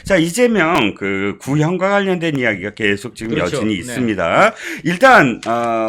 자, 이재명 그 구형과 관련된 이야기가 계속 지금 그렇죠. 여전히 네. 있습니다. 일단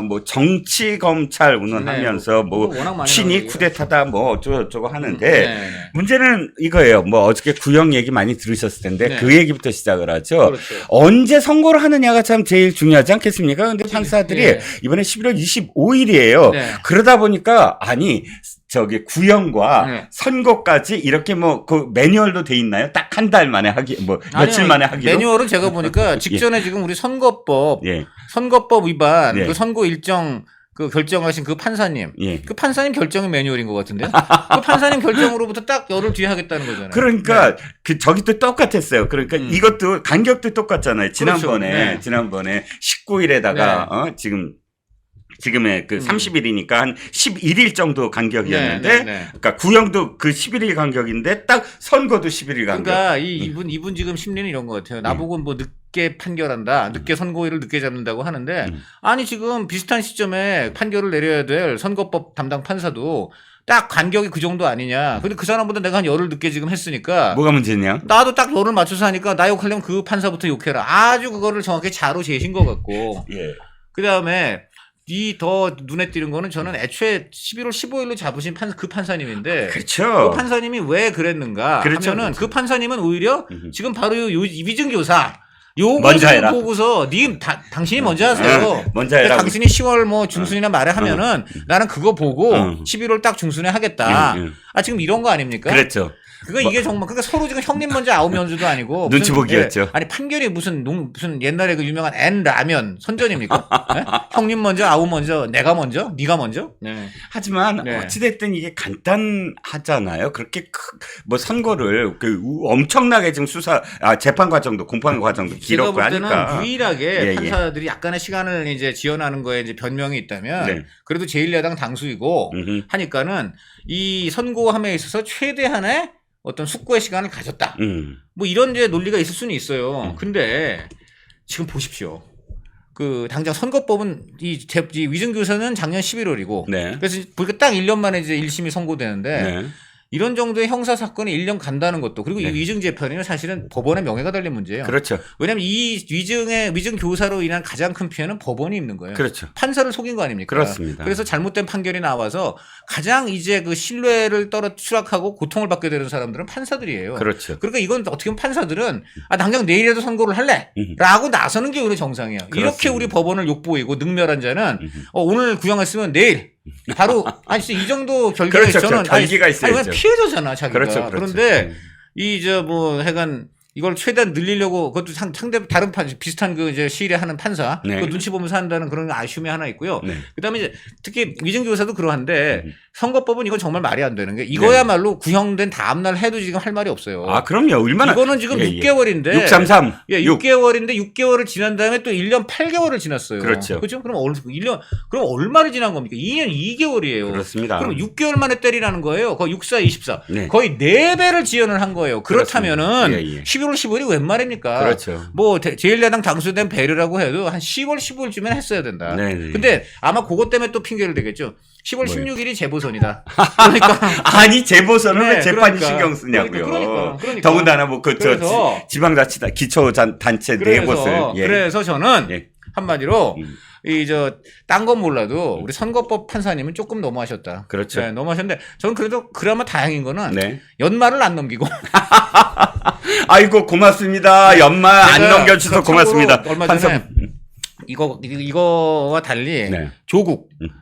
뭐 정치 검찰 운운하면서 네, 뭐 워낙 많이 친이 나오니까. 쿠데타다 뭐 어쩌고저쩌고 하는데 네. 문제는 이거예요. 뭐 어저께 구형 얘기 많이 들으셨을 텐데 네. 그 얘기부터 시작을 하죠. 그렇죠. 언제 선고를 하느냐가 참 제일 중요하지 않겠습니까? 근데 판사들이 예. 이번에 11월 25일이에요. 네. 그러다 보니까 아니 저기 구형과 네. 선고까지 이렇게 뭐 그 매뉴얼도 돼 있나요? 딱 한 달 만에 하기 뭐 며칠 아니요, 만에 하기로? 매뉴얼은 제가 보니까 직전에 지금 우리 선거법 예. 선거법 위반 네. 그 선고 일정 그 결정하신 그 판사님 예. 그 판사님 결정이 매뉴얼인 것 같은데 그 판사님 결정으로부터 딱 열흘 뒤에 하겠다는 거잖아요. 그러니까 네. 그 저기도 똑같았어요. 그러니까 이것도 간격도 똑같잖아요. 지난번에 그렇죠. 네. 지난번에 19일에다가 네. 지금의 그 30일이니까 한 11일 정도 간격이었는데 네, 네, 네. 그러니까 구형도 그 11일 간격인데 딱 선거도 11일 간격. 그러니까 이분 지금 심리는 이런 것 같아요. 나보고 뭐 늦게 판결한다, 늦게 선고일을 늦게 잡는다고 하는데 아니 지금 비슷한 시점에 판결을 내려야 될 선거법 담당 판사도 딱 간격이 그 정도 아니냐. 근데 그 사람보다 내가 한 열흘 늦게 지금 했으니까 뭐가 문제냐? 나도 딱 열흘 맞춰서 하니까 나 욕하려면 그 판사부터 욕해라. 아주 그거를 정확히 자로 재신 것 같고. 예. 그 다음에 이 더 눈에 띄는 거는 저는 애초에 11월 15일로 잡으신 그 판사님인데 그렇죠. 그 판사님이 왜 그랬는가 그렇죠, 하면은 그렇죠. 그 판사님은 오히려 지금 바로 위증교사 먼저 해라. 요것을 보고서 당신이 먼저 하세요. 먼저 해라. 당신이 10월 뭐 중순이나 말에 하면은 나는 그거 보고 11월 딱 중순에 하겠다. 아 지금 이런 거 아닙니까? 그랬죠. 이게 정말 그러니까 서로 지금 형님 먼저 아우 먼저도 아니고 눈치 보기였죠. 예, 아니 판결이 무슨 옛날에 그 유명한 N 라면 선전입니까? 네? 형님 먼저 아우 먼저 내가 먼저 네가 먼저? 네. 하지만 네. 어찌됐든 이게 간단하잖아요. 그렇게 뭐 선거를 엄청나게 지금 재판 과정도 공판 과정도 제가 길었고 볼 때는 하니까 유일하게 예. 판사들이 약간의 시간을 이제 지연하는 거에 이제 변명이 있다면 네. 그래도 제1야당 당수이고 하니까는 이 선고함에 있어서 최대한의 어떤 숙고의 시간을 가졌다. 뭐 이런 이제 논리가 있을 수는 있어요. 근데 지금 보십시오. 그 당장 선거법은 이 위증교사는 작년 11월이고 네. 그래서 보니까 딱 1년 만에 이제 1심이 선고되는데 네. 이런 정도의 형사 사건이 1년 간다는 것도 그리고 네. 이 위증 재판이는 사실은 법원의 명예가 달린 문제예요. 그렇죠. 왜냐하면 이 위증 교사로 인한 가장 큰 피해는 법원이 입는 거예요. 그렇죠. 판사를 속인 거 아닙니까? 그렇습니다. 그래서 잘못된 판결이 나와서 가장 이제 그 신뢰를 추락하고 고통을 받게 되는 사람들은 판사들이에요. 그렇죠. 그러니까 이건 어떻게 보면 판사들은 당장 내일이라도 선고를 할래? 라고 나서는 게 오히려 정상이에요. 그렇습니다. 이렇게 우리 법원을 욕보이고 능멸한 자는 오늘 구형했으면 내일 바로 아니 이 정도 결기가 그렇죠. 저는 결기가 있어야죠. 피해자잖아 자기가. 그렇죠. 그런데 뭐 하여간 이걸 최대한 늘리려고 그것도 상대 다른 비슷한 그 이제 시일에 하는 판사 네. 그 눈치 보면서 한다는 그런 아쉬움이 하나 있고요. 네. 그다음에 이제 특히 위증교사도 그러한데 선거법은 이건 정말 말이 안 되는 게 이거야말로 구형된 다음 날 해도 지금 할 말이 없어요. 아, 그럼요. 얼마나 이거는 지금 6개월인데 633. 예, 6개월인데 6개월을 지난 다음에 또 1년 8개월을 지났어요. 그렇죠. 그렇죠? 그럼 1년 그럼 얼마를 지난 겁니까? 2년 2개월이에요. 그렇습니다. 그럼 6개월 만에 때리라는 거예요. 거의 64, 24. 네. 거의 4배를 지연을 한 거예요. 그렇다면은 예, 예. 11월 15일이 웬 말입니까? 그렇죠. 뭐 제1야당 당수된 배려라고 해도 한 10월 15일쯤엔 했어야 된다. 네네. 근데 아마 그것 때문에 또 핑계를 대겠죠. 10월 뭐예요? 16일이 재보선이다. 그러니까 아니 재보선은 네, 왜 재판이 그러니까. 신경 쓰냐고요. 그러니까. 더군다나 뭐 그래서 지방자치단 기초단체 내곳을 그래서 저는 예. 한마디로 딴 건 몰라도 우리 선거법 판사님은 조금 너무하셨다. 그렇죠. 네, 너무하셨는데 저는 그래도 그나마 다행인 거는 네. 연말을 안 넘기고 아이고 고맙습니다. 연말 안 넘겨주셔서 고맙습니다. 얼마 전에 이거와 달리 네.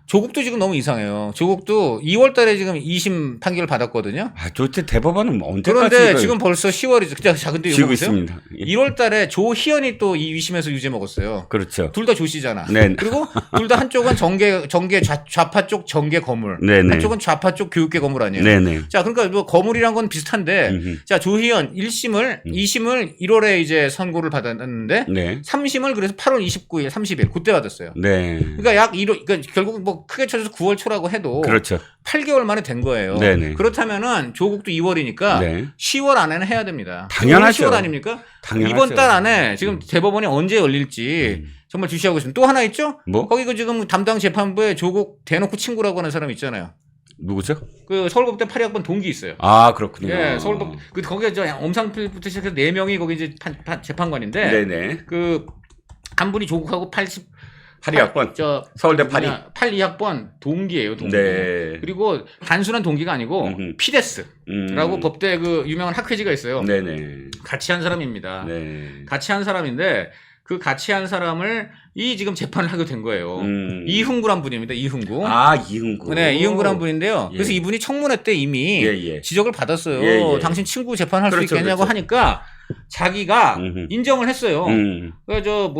조국도 지금 너무 이상해요. 조국도 2월 달에 지금 2심 판결을 받았거든요. 아, 도대체 대법원은 언제까지 그런데 지금 벌써 10월이죠. 자, 근데 지고 이거 보세요. 있습니다. 예. 1월 달에 조희연이 또 이 2심에서 유죄 먹었어요. 그렇죠. 둘 다 조씨잖아. 네. 그리고 둘 다 한쪽은 정계 좌파 쪽 정계 거물. 네네. 한쪽은 좌파 쪽 교육계 거물 아니에요. 네네. 자, 그러니까 뭐 거물이란 건 비슷한데 자, 조희연 1심을 2심을 1월에 이제 선고를 받았는데 네. 3심을 그래서 8월 29일, 30일 그때 받았어요. 네. 그러니까 약 1월 그러니까 결국 뭐 크게 쳐서 9월 초라고 해도 그렇죠. 8개월 만에 된 거예요. 네네. 그렇다면은 조국도 2월이니까 네. 10월 안에는 해야 됩니다. 당연하죠. 10월 아닙니까? 당연하죠. 이번 달 안에 지금 대법원이 언제 열릴지 정말 주시하고 있습니다. 또 하나 있죠? 뭐? 거기 그 지금 담당 재판부에 조국 대놓고 친구라고 하는 사람 있잖아요. 누구죠? 그 서울법대 82학번 동기 있어요. 아, 그렇군요. 예, 서울법 그 거기에 저 엄상필부터 시작해서 4명이 거기 이제 재판관인데 네네. 그 한 분이 조국하고 82학번. 저 서울대 82. 82학번 동기예요, 동기. 네. 그리고 단순한 동기가 아니고 피데스라고 법대 그 유명한 학회지가 있어요. 네네. 같이 한 사람입니다. 네. 같이 한 사람인데 그 같이 한 사람을 이 지금 재판을 하게 된 거예요. 이흥구란 분입니다. 이흥구. 아, 이흥구. 네, 이흥구란 분인데요. 예. 그래서 이분이 청문회 때 이미 예. 지적을 받았어요. 예, 예. 당신 친구 재판할 그렇죠, 수 있겠냐고 그렇죠. 하니까 자기가 인정을 했어요. 그래서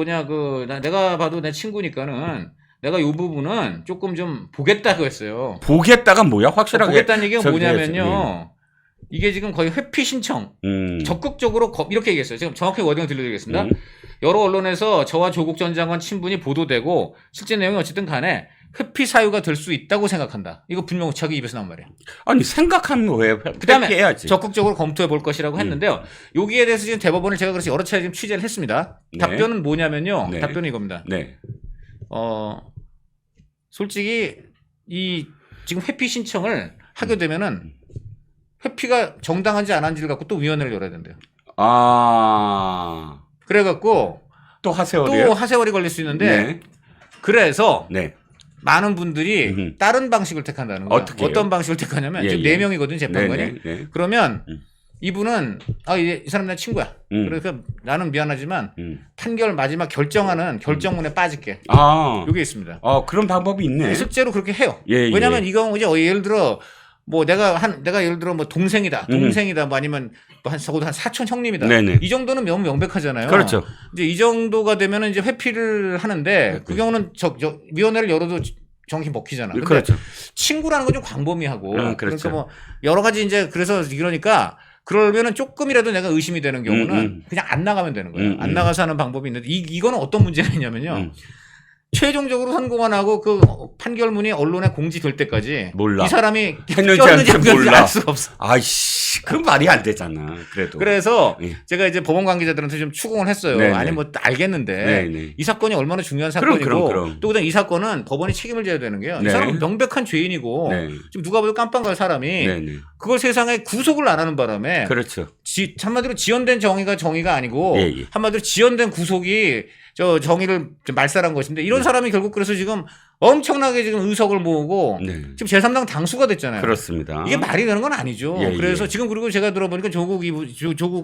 내가 봐도 내 친구니까는 내가 이 부분은 조금 좀 보겠다고 했어요. 보겠다가 뭐야? 확실하게. 보겠다는 얘기가 저기 뭐냐면요. 이게 지금 거의 회피 신청. 적극적으로 이렇게 얘기했어요. 지금 정확히 워딩을 들려드리겠습니다. 여러 언론에서 저와 조국 전 장관 친분이 보도되고 실제 내용이 어쨌든 간에 회피 사유가 될 수 있다고 생각한다. 이거 분명 자기 입에서 나온 말이에요. 아니, 생각하면 왜 그다음에 해야지. 적극적으로 검토해 볼 것이라고 했는데요. 여기에 대해서 지금 대법원을 제가 그래서 여러 차례 지금 취재를 했습니다. 네. 답변은 뭐냐면요. 네. 답변은 이겁니다. 네. 솔직히 이 지금 회피 신청을 하게 되면은 회피가 정당한지 안 한지를 갖고 또 위원회를 열어야 된대요. 아. 그래갖고 또 하세월이요? 또 하세월이 걸릴 수 있는데 네. 그래서 네. 많은 분들이 다른 방식을 택한다는 거예요. 어떻게요? 어떤 방식을 택하냐면 예, 지금 예. 4명이거든 재판관이. 네. 그러면 이분은 이 사람 내 친구야. 그러니까 나는 미안하지만 판결 마지막 결정문에 빠질게. 아. 이게 있습니다. 그런 방법이 있네. 실제로 그렇게 해요. 예, 왜냐하면 예. 이거 이제 예를 들어 뭐 내가 예를 들어 뭐 동생이다 뭐 아니면 뭐 적어도 한 사촌 형님이다. 네네. 이 정도는 너무 명백하잖아요. 그렇죠. 이제 이 정도가 되면은 이제 회피를 하는데 그 경우는 위원회를 열어도 정신 먹히잖아. 근데 그렇죠. 친구라는 건 좀 광범위하고 그렇죠. 그러니까 뭐 여러 가지 이제 그러니까 그러면은 조금이라도 내가 의심이 되는 경우는 그냥 안 나가면 되는 거예요. 안 나가서 하는 방법이 있는데 이거는 어떤 문제가 있냐면요. 최종적으로 선고가 나고 그 판결문이 언론에 공지될 때까지 몰라. 이 사람이 했는지 꼈는지 안 안 꼈는지 몰라. 알 수가 없어. 아이씨, 그 말이 안 되잖아. 그래도. 그래서 예. 제가 이제 법원 관계자들한테 좀 추궁을 했어요. 네네. 아니 뭐 알겠는데 네네. 이 사건이 얼마나 중요한 사건이고 그럼. 또 그다음 이 사건은 법원이 책임을 져야 되는 게요. 네. 이 사람은 명백한 죄인이고 네. 지금 누가 봐도 깜빵 갈 사람이 네네. 그걸 세상에 구속을 안 하는 바람에 그렇죠. 한마디로 지연된 정의가 아니고 예. 한마디로 지연된 구속이 저 정의를 좀 말살한 것인데 이런 사람이 결국 그래서 지금 엄청나게 지금 의석을 모으고 네. 지금 제3당 당수가 됐잖아요. 그렇습니다. 이게 말이 되는 건 아니죠. 예, 그래서 예. 지금 그리고 제가 들어보니까 조국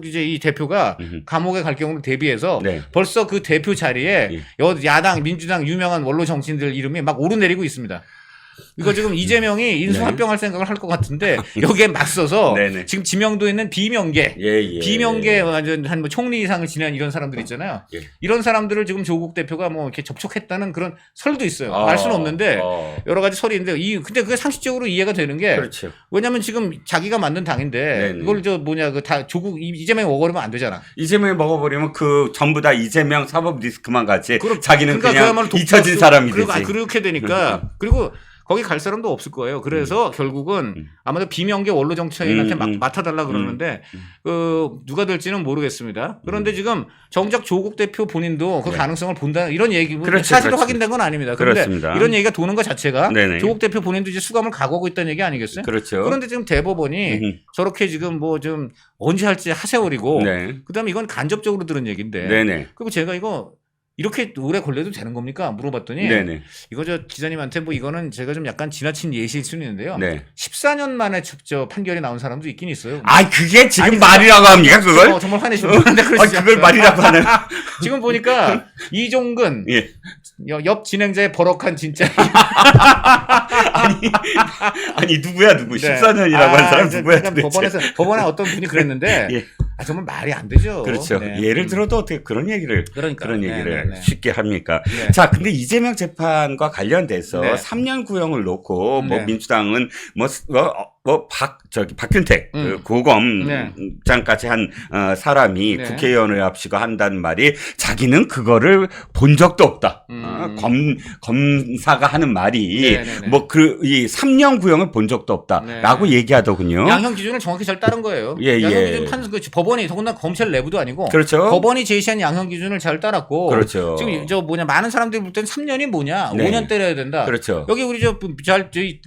이제 이 대표가 감옥에 갈 경우를 대비해서 네. 벌써 그 대표 자리에 야당 민주당 유명한 원로 정치인들 이름이 막 오르내리고 있습니다. 이거 지금 이재명이 인수합병할 생각을 할 것 같은데 여기에 맞서서 네네. 지금 지명도 있는 비명계 예. 비명계 완전 한 뭐 총리 이상을 지낸 이런 사람들 있잖아요. 예. 이런 사람들을 지금 조국 대표가 뭐 이렇게 접촉했다는 그런 설도 있어요. 알 수는 없는데 여러 가지 설이 있는데 근데 그게 상식적으로 이해가 되는 게 그렇죠. 왜냐면 지금 자기가 만든 당인데 네네. 이걸 조국 이재명이 먹어버리면 안 되잖아. 이재명이 먹어버리면 그 전부 다 이재명 사법 리스크만 가지. 자기는 그러니까 그냥 그야말로 잊혀진 사람이 되지. 그렇게 되니까 그리고 거기 갈 사람도 없을 거예요. 그래서 결국은 아마도 비명계 원로 정치인한테 맡아달라 그러는데 누가 될지는 모르겠습니다. 그런데 지금 정작 조국 대표 본인도 그 가능성을 본다 이런 얘기 그렇죠, 사실로 그렇죠. 확인된 건 아닙니다. 그런데 그렇습니다. 이런 얘기가 도는 것 자체가 네네. 조국 대표 본인도 이제 수감을 각오하고 있다는 얘기 아니겠어요? 그렇죠. 그런데 지금 대법원이 저렇게 지금 뭐 좀 언제 할지 하세월이고 네. 그다음에 이건 간접적으로 들은 얘기인데 네네. 그리고 제가 이거 이렇게 오래 걸려도 되는 겁니까? 물어봤더니 네네. 이거 저 기자님한테 뭐 이거는 제가 좀 약간 지나친 예시일 수는 있는데요. 네. 14년 만에 저 판결이 나온 사람도 있긴 있어요. 그게 지금 아니, 말이라고 합니까, 그걸? 정말 화내시는데 그러시지 그걸 않고요. 말이라고 하는. 지금 보니까 이종근 예. 옆 진행자의 버럭한 진짜. 아니, 누구야, 누구? 네. 14년이라고 한 사람 누구야, 그러니까 도대체? 법원에 어떤 분이 그랬는데 예. 정말 말이 안 되죠. 그렇죠. 네. 예를 들어도 어떻게 그런 얘기를 네. 쉽게 합니까? 네. 자, 근데 이재명 재판과 관련돼서 네. 3년 구형을 놓고 뭐 네. 민주당은 뭐 박균택 그 고검장까지 한 사람이 네. 국회의원을 앞시고 한다는 말이 자기는 그거를 본 적도 없다. 검사가 하는 말이 이 3년 구형을 본 적도 없다라고 얘기하더군요. 양형 기준을 정확히 잘 따른 거예요. 예, 양형 기준 법원이 더군다나 검찰 내부도 아니고 그렇죠. 법원이 제시한 양형 기준을 잘 따랐고 그렇죠. 지금 많은 사람들이 볼 땐 3년이 뭐냐? 5년 때려야 된다. 그렇죠. 여기 우리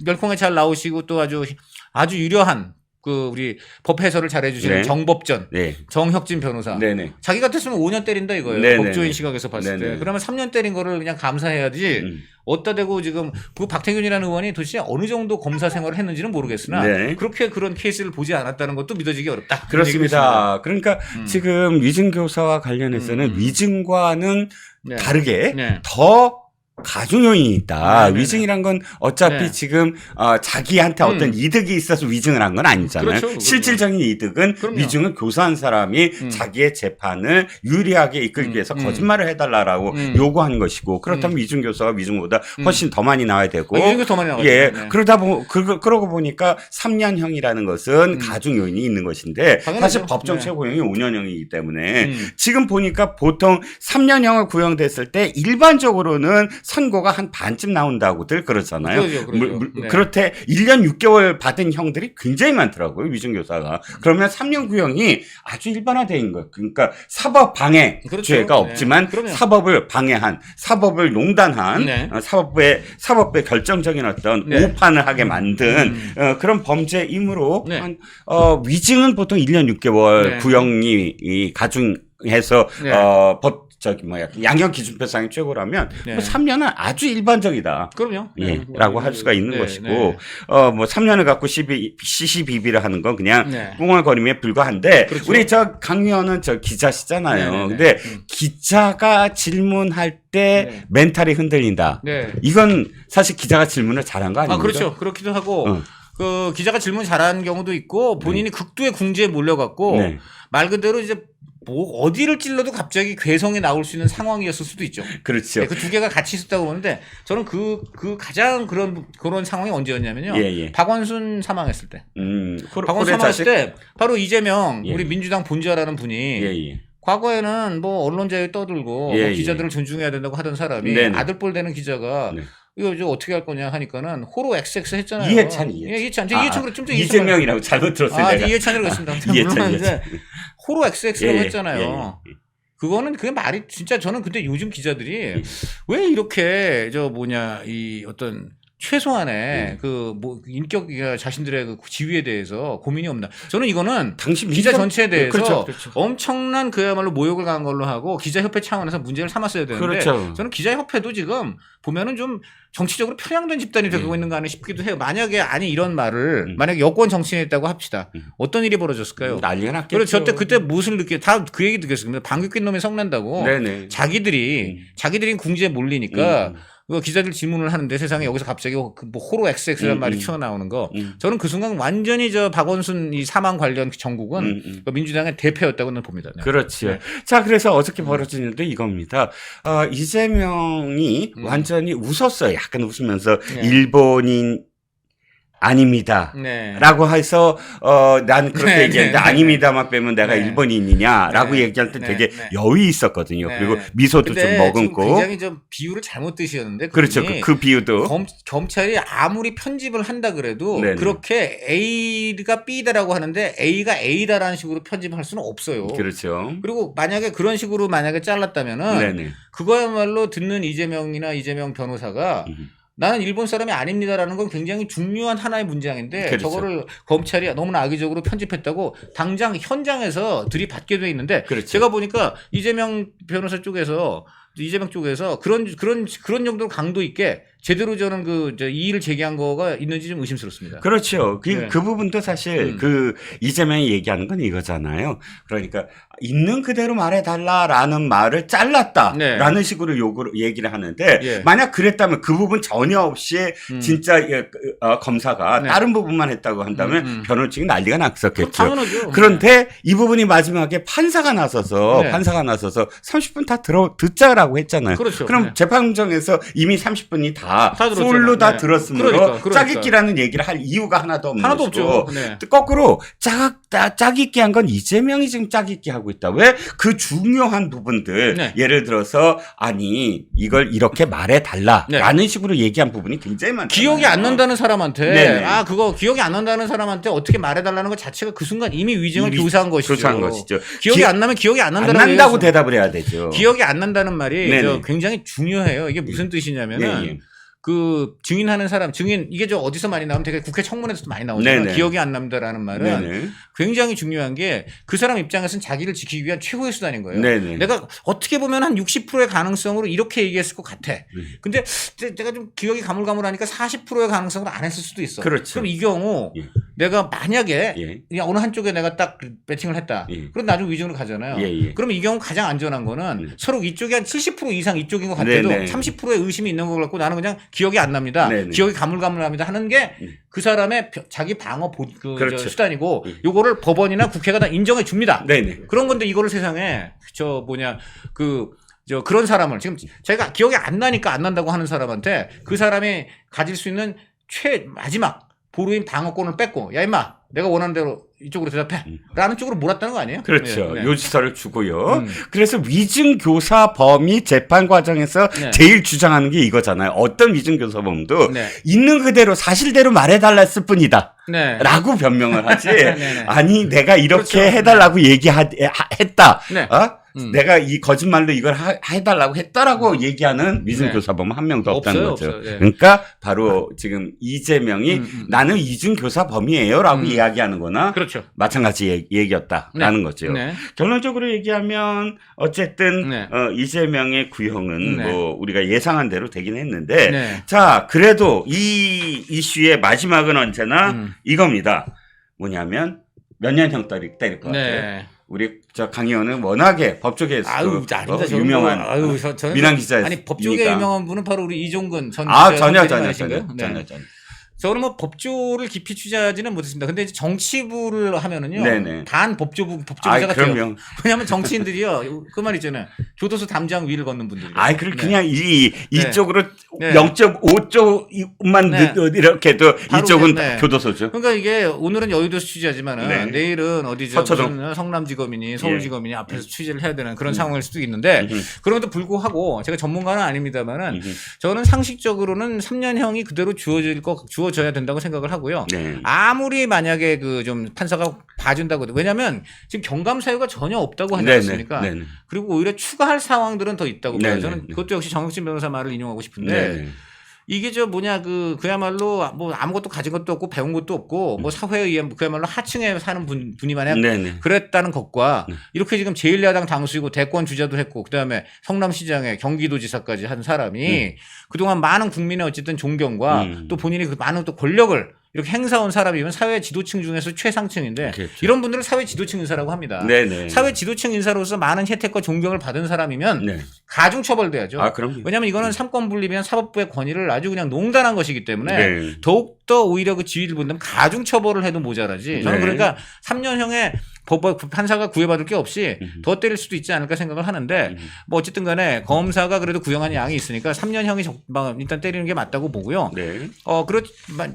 멸콩에 잘 나오시고 또 아주 유려한 우리 법 해설을 잘 해주시는 정법전, 정혁진 변호사. 자기 같았으면 5년 때린다 이거예요. 법조인 시각에서 봤을 때. 그러면 3년 때린 거를 그냥 감사해야지. 어디다 대고 지금 박태균이라는 의원이 도대체 어느 정도 검사 생활을 했는지는 모르겠으나 그렇게 그런 케이스를 보지 않았다는 것도 믿어지기 어렵다. 그렇습니다. 그러니까 지금 위증교사와 관련해서는 위증과는 다르게 더 가중 요인이 있다. 위증이란 건 어차피 지금 자기한테 어떤 이득이 있어서 위증을 한 건 아니잖아요. 그렇죠. 실질적인 이득은 위증을 교사한 사람이 자기의 재판을 유리하게 이끌기 위해서 거짓말을 해달라고 요구한 것이고 그렇다면 위증 교사가 위증보다 훨씬 더 많이 나와야 되고 위증이 더 많이 나와야 되고 그러고 보니까 3년형이라는 것은 가중 요인이 있는 것인데 당연하죠. 사실 법정 최고형이 5년형이기 때문에 지금 보니까 보통 3년형을 구형됐을 때 일반적으로는 선고가 한 반쯤 나온다고들 그러잖아요. 그렇죠. 그렇대 1년 6개월 받은 형들이 굉장히 많더라고요. 위증교사가. 그러면 3년 구형이 아주 일반화된 거예요. 그러니까 사법 방해 죄가 없지만 사법을 방해한, 사법을 농단한, 사법부의 결정적인 어떤 오판을 하게 만든 그런 범죄이므로 위증은 보통 1년 6개월 구형이 가중해서 양형 기준표상이 최고라면 3년은 아주 일반적이다. 그럼요. 라고 할 수가 있는 것이고 3년을 갖고 시시비비를 하는 건 그냥 꿍얼거림에 불과한데 우리 강 의원은 기자시잖아요. 근데 기자가 질문할 때 멘탈이 흔들린다. 이건 사실 기자가 질문을 잘한 거 아닙니까? 그렇죠. 그렇기도 하고 그 기자가 질문 잘하는 경우도 있고 본인이 극도의 궁지에 몰려갖고 말 그대로 이제 어디를 찔러도 갑자기 괴성이 나올 수 있는 상황이었을 수도 있죠. 그렇죠. 그 두 개가 같이 있었다고 보는데 저는 그 가장 그런 상황이 언제였냐면요. 박원순 사망했을 때. 박원순 사망했을 때 바로 이재명 우리 민주당 본좌라는 분이 과거에는 언론 자유 떠들고 기자들을 존중해야 된다고 하던 사람이 아들뻘 되는 기자가 이거 어떻게 할 거냐 하니까는 호로 XX 했잖아요. 이해찬. 이해찬 좀 이재명이라고 잘못 들었어요. 이해찬이라고 했습니다. 이해찬. 호로 XX라고 했잖아요. 그게 말이 진짜 저는 근데 요즘 기자들이 왜 이렇게 이 어떤 최소한의 인격 자신들의 그 지위에 대해서 고민이 없나. 저는 이거는 기자 전체에 대해서 엄청난 그야말로 모욕을 당한 걸로 하고 기자협회 차원에서 문제를 삼았어야 되는데 저는 기자협회도 지금 보면은 좀 정치적으로 편향된 집단이 되고 있는 거 아니나 싶기도 해요. 만약에 이런 말을 만약에 여권 정치인이 했다고 합시다. 어떤 일이 벌어졌을까요? 난리가 났겠죠. 그래서 저때 그때 무슨 다 그 얘기 듣겠습니다. 방귀 낀 놈이 성낸다고. 자기들이 궁지에 몰리니까 기자들 질문을 하는데 세상에 여기서 갑자기 호로 XX라는 말이 튀어나오는 거. 저는 그 순간 완전히 박원순 이 사망 관련 정국은 민주당의 대표였다고는 봅니다. 그렇죠. 자, 그래서 어저께 벌어진 일도 이겁니다. 이재명이 완전히 웃었어요. 약간 웃으면서 일본인 아닙니다. 라고 해서, 난 그렇게 얘기했는데, 아닙니다만 빼면 내가 일본인이냐, 라고 얘기할 때 되게 여유 있었거든요. 그리고 미소도 좀 머금고. 굉장히 좀 비유를 잘못 드시었는데. 그렇죠. 그 비유도. 검찰이 아무리 편집을 한다 그래도 그렇게 A가 B다라고 하는데 A가 A다라는 식으로 편집할 수는 없어요. 그렇죠. 그리고 만약에 그런 식으로 잘랐다면은 그거야말로 듣는 이재명이나 이재명 변호사가 나는 일본 사람이 아닙니다라는 건 굉장히 중요한 하나의 문장인데 저거를 검찰이 너무나 악의적으로 편집했다고 당장 현장에서 들이받게 돼 있는데 제가 보니까 이재명 변호사 쪽에서 그런 정도로 강도 있게 제대로 저는 이의를 제기한 거가 있는지 좀 의심스럽습니다. 그렇죠. 그 부분도 사실 이재명이 얘기하는 건 이거잖아요. 그러니까 있는 그대로 말해달라라는 말을 잘랐다라는 네. 식으로 얘기를 하는데 예. 만약 그랬다면 그 부분 전혀 없이 진짜 검사가 네. 다른 부분만 했다고 한다면 변호인 측이 난리가 났었겠죠. 당연하죠. 그런데 이 부분이 마지막에 판사가 나서서 30분 다 듣자라고 했잖아요. 그렇죠. 그럼 네. 재판정에서 이미 30분이 다 들었잖아요. 솔로 다 네. 들었으므로 그러니까. 짜깁기라는 얘기를 할 이유가 하나도 없는 하나도 것이고 없죠. 네. 거꾸로 짜깁기 한 건 이재명이 지금 짜깁기 하고 있다. 왜? 그 중요한 부분들 네. 예를 들어서 아니 이걸 이렇게 말해달라라는 네. 식으로 얘기한 부분이 굉장히 많잖아요. 기억이 안 난다는 사람한테 네네. 그거 기억이 안 난다는 사람한테 어떻게 말해달라는 것 자체가 그 순간 이미 위증을 교사한 것이죠. 기억이 안 나면 기억이 안 난다고 안 난다고 대답을 해야 되죠. 기억이 안 난다는 말이 네네. 굉장히 중요해요. 이게 무슨 뜻이냐면은 예. 그 증인하는 사람 이게 저 어디서 많이 나오면 되게 국회 청문회에서도 많이 나오잖아요. 네네. 기억이 안 남다라는 말은 네네. 굉장히 중요한 게 그 사람 입장에서는 자기를 지키기 위한 최고의 수단인 거예요. 네네. 내가 어떻게 보면 한 60%의 가능성으로 이렇게 얘기했을 것 같아. 근데 제가 좀 기억이 가물가물하니까 40%의 가능성으로 안 했을 수도 있어. 그렇죠. 그럼 이 경우 예. 내가 만약에 예. 그냥 어느 한쪽에 내가 딱 배팅을 했다. 예. 그럼 나중에 위증으로 가잖아요. 예. 그럼 이 경우 가장 안전한 거는 서로 이쪽이 한 70% 이상 이쪽인 것 같아도 네네. 30%의 의심이 있는 것 같고 나는 그냥 기억이 안 납니다. 네네. 기억이 가물가물합니다 하는 게 그 사람의 자기 방어 그렇죠. 수단이고 요거를 법원이나 국회가 다 인정해 줍니다. 네네. 그런 건데 이거를 세상에 그런 사람을 지금 제가 기억이 안 나니까 안 난다고 하는 사람한테 그 사람이 가질 수 있는 마지막 보루인 방어권을 뺏고 야 임마 내가 원하는 대로 이쪽으로 대답해 라는 쪽으로 몰았다는 거 아니에요? 그렇죠. 네. 요지서를 주고요. 그래서 위증교사 범이 재판 과정에서 네. 제일 주장하는 게 이거잖아요. 어떤 위증교사 범도 네. 있는 그대로 사실대로 말해달라 했을 뿐이다. 네. 라고 변명을 하지. 네. 아니 내가 이렇게 그렇죠. 해달라고 얘기했다. 네. 내가 이 거짓말로 이걸 해달라고 했다라고 얘기하는 위증교사범은 한 명도 없다는 없어요. 거죠. 네. 그러니까 바로 지금 이재명이 나는 위증교사범이에요라고 이야기하는 거나 그렇죠. 마찬가지 얘기였다라는 거죠. 네. 결론적으로 얘기하면 어쨌든 네. 이재명의 구형은 네. 뭐 우리가 예상한 대로 되긴 했는데 네. 자 그래도 이 이슈의 마지막은 언제나 이겁니다. 뭐냐면 몇 년형 때릴 것 같아요. 네. 우리 저 강 의원은 워낙에 법조계에서 아닙니다. 유명한 저는 민항 기자였으니까. 아니 법조계 유명한 분은 바로 우리 이종근 전 전혀. 저는 뭐 법조를 깊이 취재하지는 못했습니다. 근데 이제 정치부를 하면은요. 네네. 반 법조기자 같아요. 그럼요. 왜냐하면 정치인들이요. 그 말 있잖아요. 교도소 담장 위를 걷는 분들이. 그냥 이쪽으로 네. 0.5쪽만 네. 이렇게 해도 이쪽은 네. 교도소죠. 그러니까 이게 오늘은 여의도에서 취재하지만은 네. 내일은 어디죠? 서초동. 무슨 성남지검이니 서울지검이니 앞에서 취재를 해야 되는 그런 상황일 수도 있는데 그럼에도 불구하고 제가 전문가는 아닙니다만은 저는 상식적으로는 3년형이 그대로 주어져야 된다고 생각을 하고요. 네. 아무리 만약에 그 좀 판사가 봐준다고 왜냐하면 지금 경감 사유가 전혀 없다고 하지 않습니까? 네네. 그리고 오히려 추가할 상황들은 더 있다고 봐요. 네네. 저는 그것도 역시 정혁진 변호사 말을 인용하고 싶은데. 네네. 이게 그야말로 뭐 아무것도 가진 것도 없고 배운 것도 없고 뭐 사회에 의한 그야말로 하층에 사는 분이 만약 네네. 그랬다는 것과 이렇게 지금 제1야당 당수이고 대권 주자도 했고 그다음에 성남시장에 경기도지사까지 한 사람이 그동안 많은 국민의 어쨌든 존경과 또 본인이 그 많은 또 권력을 이렇게 행사온 사람이면 사회 지도층 중에서 최상층인데 그렇죠. 이런 분들을 사회 지도층 인사라고 합니다. 네네. 사회 지도층 인사로서 많은 혜택과 존경을 받은 사람이면 네. 가중 처벌돼야죠. 그럼요. 왜냐하면 이거는 삼권 분립이나 사법부의 권위를 아주 그냥 농단한 것이기 때문에 네. 더욱더 오히려 그 지위를 본다면 가중 처벌을 해도 모자라지. 저는 네. 그러니까 3년형의 판사가 구애받을 게 없이 더 때릴 수도 있지 않을까 생각을 하는데 뭐 어쨌든 간에 검사가 그래도 구형한 양이 있으니까 3년형이 일단 때리는 게 맞다고 보고요. 네. 그렇지만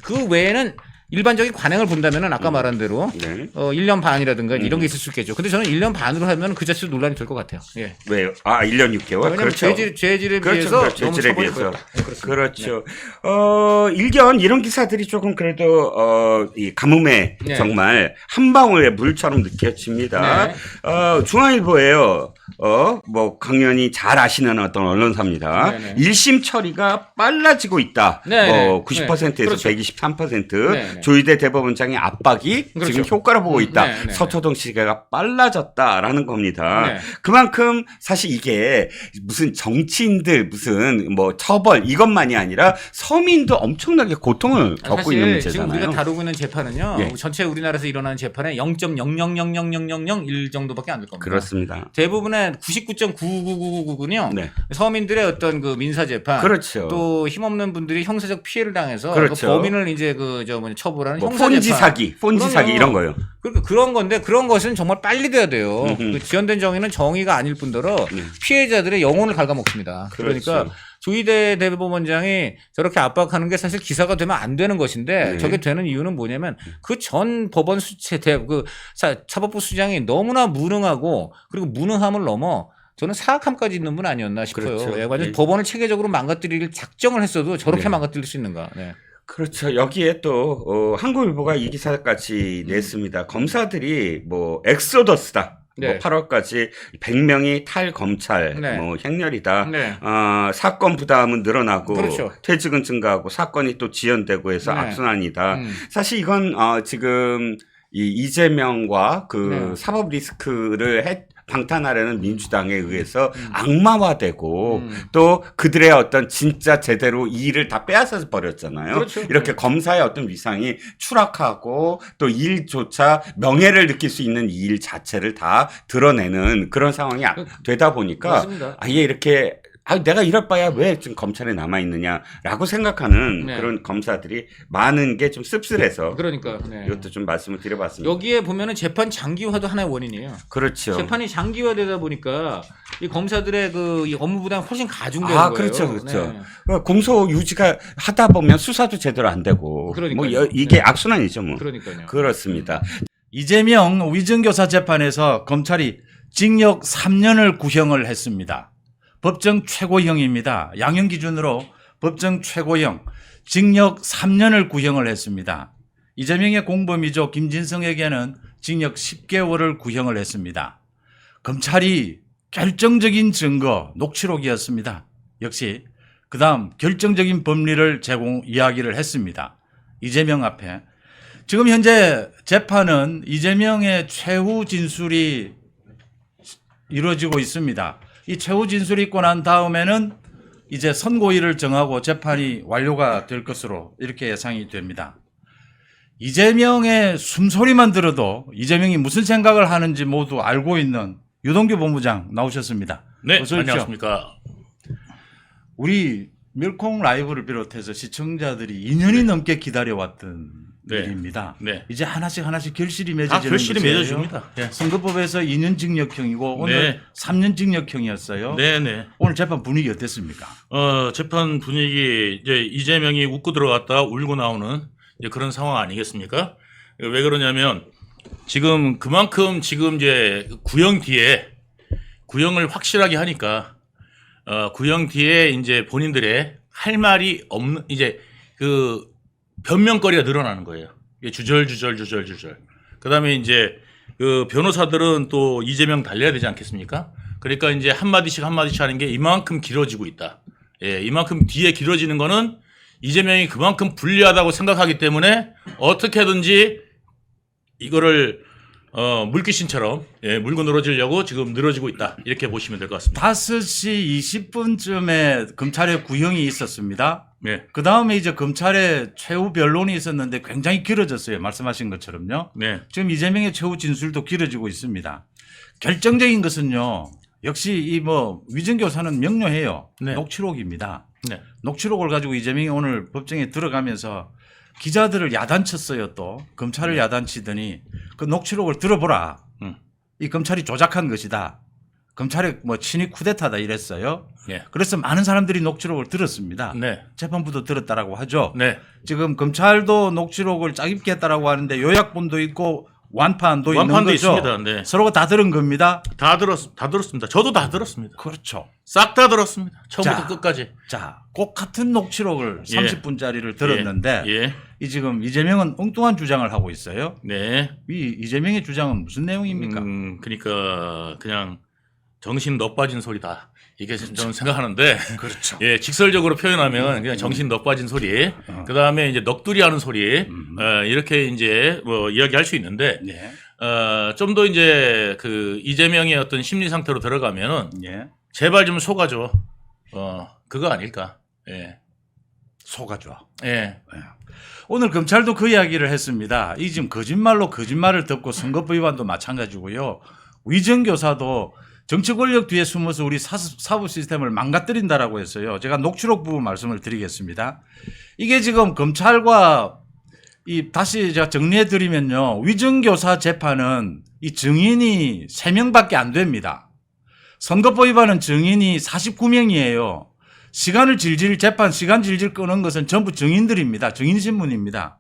그 외에는 일반적인 관행을 본다면은 아까 말한 대로 네. 1년 반이라든가 이런 게 있을 수 있겠죠. 근데 저는 1년 반으로 하면 그 자체도 논란이 될 것 같아요. 예. 왜요? 1년 6개월? 왜냐하면 그렇죠. 죄질에 그렇죠. 비해서 그렇죠. 너무 죄질에 처벌이 비해서. 그렇다. 네, 그렇죠. 일견 이런 기사들이 조금 그래도 이 가뭄에 네. 정말 한 방울의 물처럼 느껴집니다. 네. 중앙일보예요. 뭐 강연이 잘 아시는 어떤 언론사입니다. 네네. 1심 처리가 빨라지고 있다. 네네. 90%에서 그렇죠. 123%. 네네. 조희대 대법원장의 압박이 그렇죠. 지금 효과를 보고 있다. 네네. 서초동 시계가 빨라졌다라는 겁니다. 네. 그만큼 사실 이게 무슨 정치인들 무슨 뭐 처벌 이것만이 아니라 서민도 엄청나게 고통을 겪고 있는 문제잖아요. 지금 우리가 다루고 있는 재판은요. 예. 전체 우리나라에서 일어나는 재판의 0.0000001 정도밖에 안 될 겁니다. 그렇습니다. 대부분의 99.9999999는요. 네. 서민들의 어떤 그 민사 재판, 그렇죠. 또 힘없는 분들이 형사적 피해를 당해서 그렇죠. 그 범인을 이제 처벌하는 뭐 형사 폰지 재판. 사기, 폰지 사기 이런 거요. 그런 건데 그런 것은 정말 빨리 돼야 돼요. 그 지연된 정의는 정의가 아닐 뿐더러 피해자들의 영혼을 ඝ아먹습니다. 그렇죠. 그러니까 조희대 대법원장이 저렇게 압박하는 게 사실 기사가 되면 안 되는 것인데 네. 저게 되는 이유는 뭐냐면 그 전 법원 사법부 수장이 너무나 무능하고 그리고 무능함을 넘어 저는 사악함까지 있는 분 아니었나 싶어요. 그렇죠. 예, 완전 예. 법원을 체계적으로 망가뜨릴 작정을 했어도 저렇게 네. 망가뜨릴 수 있는가. 네. 그렇죠. 여기에 또 한국일보가 이 기사까지 냈습니다. 검사들이 뭐 엑소더스다. 네. 뭐 8월까지 100명이 탈검찰, 네. 뭐 행렬이다. 네. 사건 부담은 늘어나고 그렇죠. 퇴직은 증가하고 사건이 또 지연되고 해서 네. 악순환이다. 사실 이건 지금 이 이재명과 그 네. 사법 리스크를 방탄하려는 민주당에 의해서 악마화되고 또 그들의 어떤 진짜 제대로 일을 다 빼앗아서 버렸잖아요. 그렇죠. 이렇게 검사의 어떤 위상이 추락하고 또 일조차 명예를 느낄 수 있는 이 일 자체를 다 드러내는 그런 상황이 되다 보니까 맞습니다. 아예 이렇게 내가 이럴 바야 왜 지금 검찰에 남아있느냐라고 생각하는 네. 그런 검사들이 많은 게 좀 씁쓸해서 그러니까 네. 이것도 좀 말씀을 드려봤습니다. 여기에 보면은 재판 장기화도 하나의 원인이에요. 그렇죠. 재판이 장기화되다 보니까 이 검사들의 이 업무 부담이 훨씬 가중되는 거예요. 그렇죠, 그렇죠. 네. 그러니까 공소 유지가 하다 보면 수사도 제대로 안 되고, 그러니까요. 뭐 이게 네. 악순환이죠, 뭐. 그러니까요. 그렇습니다. 이재명 위정교사 재판에서 검찰이 징역 3년을 구형을 했습니다. 법정 최고형입니다. 양형 기준으로 법정 최고형 징역 3년을 구형을 했습니다. 이재명의 공범이죠. 김진성에게는 징역 10개월을 구형을 했습니다. 검찰이 결정적인 증거 녹취록이었습니다. 역시 그 다음 결정적인 법리를 이야기를 했습니다. 이재명 앞에. 지금 현재 재판은 이재명의 최후 진술이 이루어지고 있습니다. 이 최후 진술이 있고 난 다음에는 이제 선고일을 정하고 재판이 완료가 될 것으로 이렇게 예상이 됩니다. 이재명의 숨소리만 들어도 이재명이 무슨 생각을 하는지 모두 알고 있는 유동규 본부장 나오셨습니다. 네, 어서 오십시오. 안녕하십니까. 우리 멸콩 라이브를 비롯해서 시청자들이 2년이 넘게 기다려왔던 네. 일입니다. 네. 이제 하나씩 결실이 맺어지는 결실이 것이에요. 맺어집니다. 네. 선거법에서 2년 징역형이고 오늘 네. 3년 징역형이었어요. 네네. 오늘 재판 분위기 어땠습니까? 재판 분위기 이제 이재명이 웃고 들어갔다가 울고 나오는 이제 그런 상황 아니겠습니까? 왜 그러냐면 지금 그만큼 지금 이제 구형을 확실하게 하니까 구형 뒤에 이제 본인들의 할 말이 없는 이제 그 변명거리가 늘어나는 거예요. 이게 주절주절. 그다음에 이제 그 변호사들은 또 이재명 달려야 되지 않겠습니까? 그러니까 이제 한마디씩 하는 게 이만큼 길어지고 있다. 예, 이만큼 뒤에 길어지는 거는 이재명이 그만큼 불리하다고 생각하기 때문에 어떻게든지 이거를 물귀신처럼 물고 늘어지려고 지금 늘어지고 있다. 이렇게 보시면 될 것 같습니다. 5시 20분쯤에 검찰의 구형이 있었습니다. 네. 그 다음에 이제 검찰의 최후 변론이 있었는데 굉장히 길어졌어요. 말씀하신 것처럼요. 네. 지금 이재명의 최후 진술도 길어지고 있습니다. 결정적인 것은요. 역시 이 위정교사는 명료해요. 네. 녹취록입니다. 네. 녹취록을 가지고 이재명이 오늘 법정에 들어가면서 기자들을 야단쳤어요. 또 검찰을 야단치더니 그 녹취록을 들어보라. 이 검찰이 조작한 것이다. 검찰의 친위 쿠데타다 이랬어요. 네. 그래서 많은 사람들이 녹취록을 들었습니다. 네. 재판부도 들었다라고 하죠. 네. 지금 검찰도 녹취록을 짜깁기 했다라고 하는데 요약본도 있고 완판도 있는 거죠. 있습니다. 네. 서로가 다 들은 겁니다. 다 들었습니다. 저도 다 들었습니다. 그렇죠. 싹 다 들었습니다. 처음부터 자, 끝까지. 자, 꼭 같은 녹취록을 예. 30분짜리를 들었는데 예. 이 지금 이재명은 엉뚱한 주장을 하고 있어요. 네. 이 이재명의 주장은 무슨 내용입니까? 그러니까 그냥 정신 너 빠진 소리다. 이게 저는 생각하는데. 그렇죠. 예, 직설적으로 표현하면 그냥 정신 너 빠진 소리. 그 다음에 이제 넋두리 하는 소리. 이렇게 이제 뭐 이야기할 수 있는데. 예. 좀 더 이제 그 이재명의 어떤 심리 상태로 들어가면은. 예. 제발 좀 속아줘. 그거 아닐까. 예. 속아줘. 예. 오늘 검찰도 그 이야기를 했습니다. 이 지금 거짓말로 거짓말을 덮고 선거법 위반도 마찬가지고요. 위정교사도 정치 권력 뒤에 숨어서 우리 사법 시스템을 망가뜨린다라고 했어요. 제가 녹취록 부분 말씀을 드리겠습니다. 이게 지금 검찰과 다시 제가 정리해 드리면요. 위정교사 재판은 이 증인이 3명밖에 안 됩니다. 선거법 위반은 증인이 49명이에요. 시간을 재판 시간 질질 끄는 것은 전부 증인들입니다. 증인 신문입니다.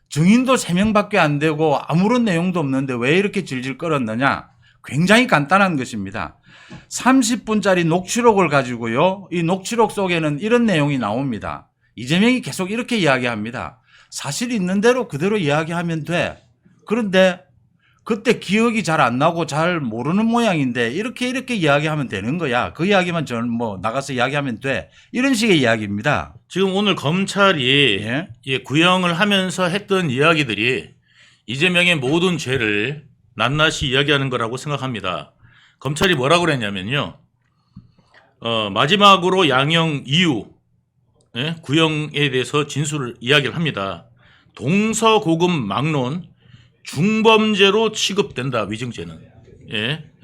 증인도 3명밖에 안 되고 아무런 내용도 없는데 왜 이렇게 질질 끌었느냐? 굉장히 간단한 것입니다. 30분짜리 녹취록을 가지고요. 이 녹취록 속에는 이런 내용이 나옵니다. 이재명이 계속 이렇게 이야기합니다. 사실 있는 대로 그대로 이야기하면 돼. 그런데 그때 기억이 잘 안 나고 잘 모르는 모양인데 이렇게 이야기하면 되는 거야. 그 이야기만 저는 뭐 나가서 이야기하면 돼. 이런 식의 이야기입니다. 지금 오늘 검찰이 구형을 하면서 했던 이야기들이 이재명의 모든 죄를 낱낱이 이야기하는 거라고 생각합니다. 검찰이 뭐라고 그랬냐면요. 마지막으로 양형 이유, 구형에 대해서 진술을 이야기를 합니다. 동서고금 막론, 중범죄로 취급된다. 위증죄는.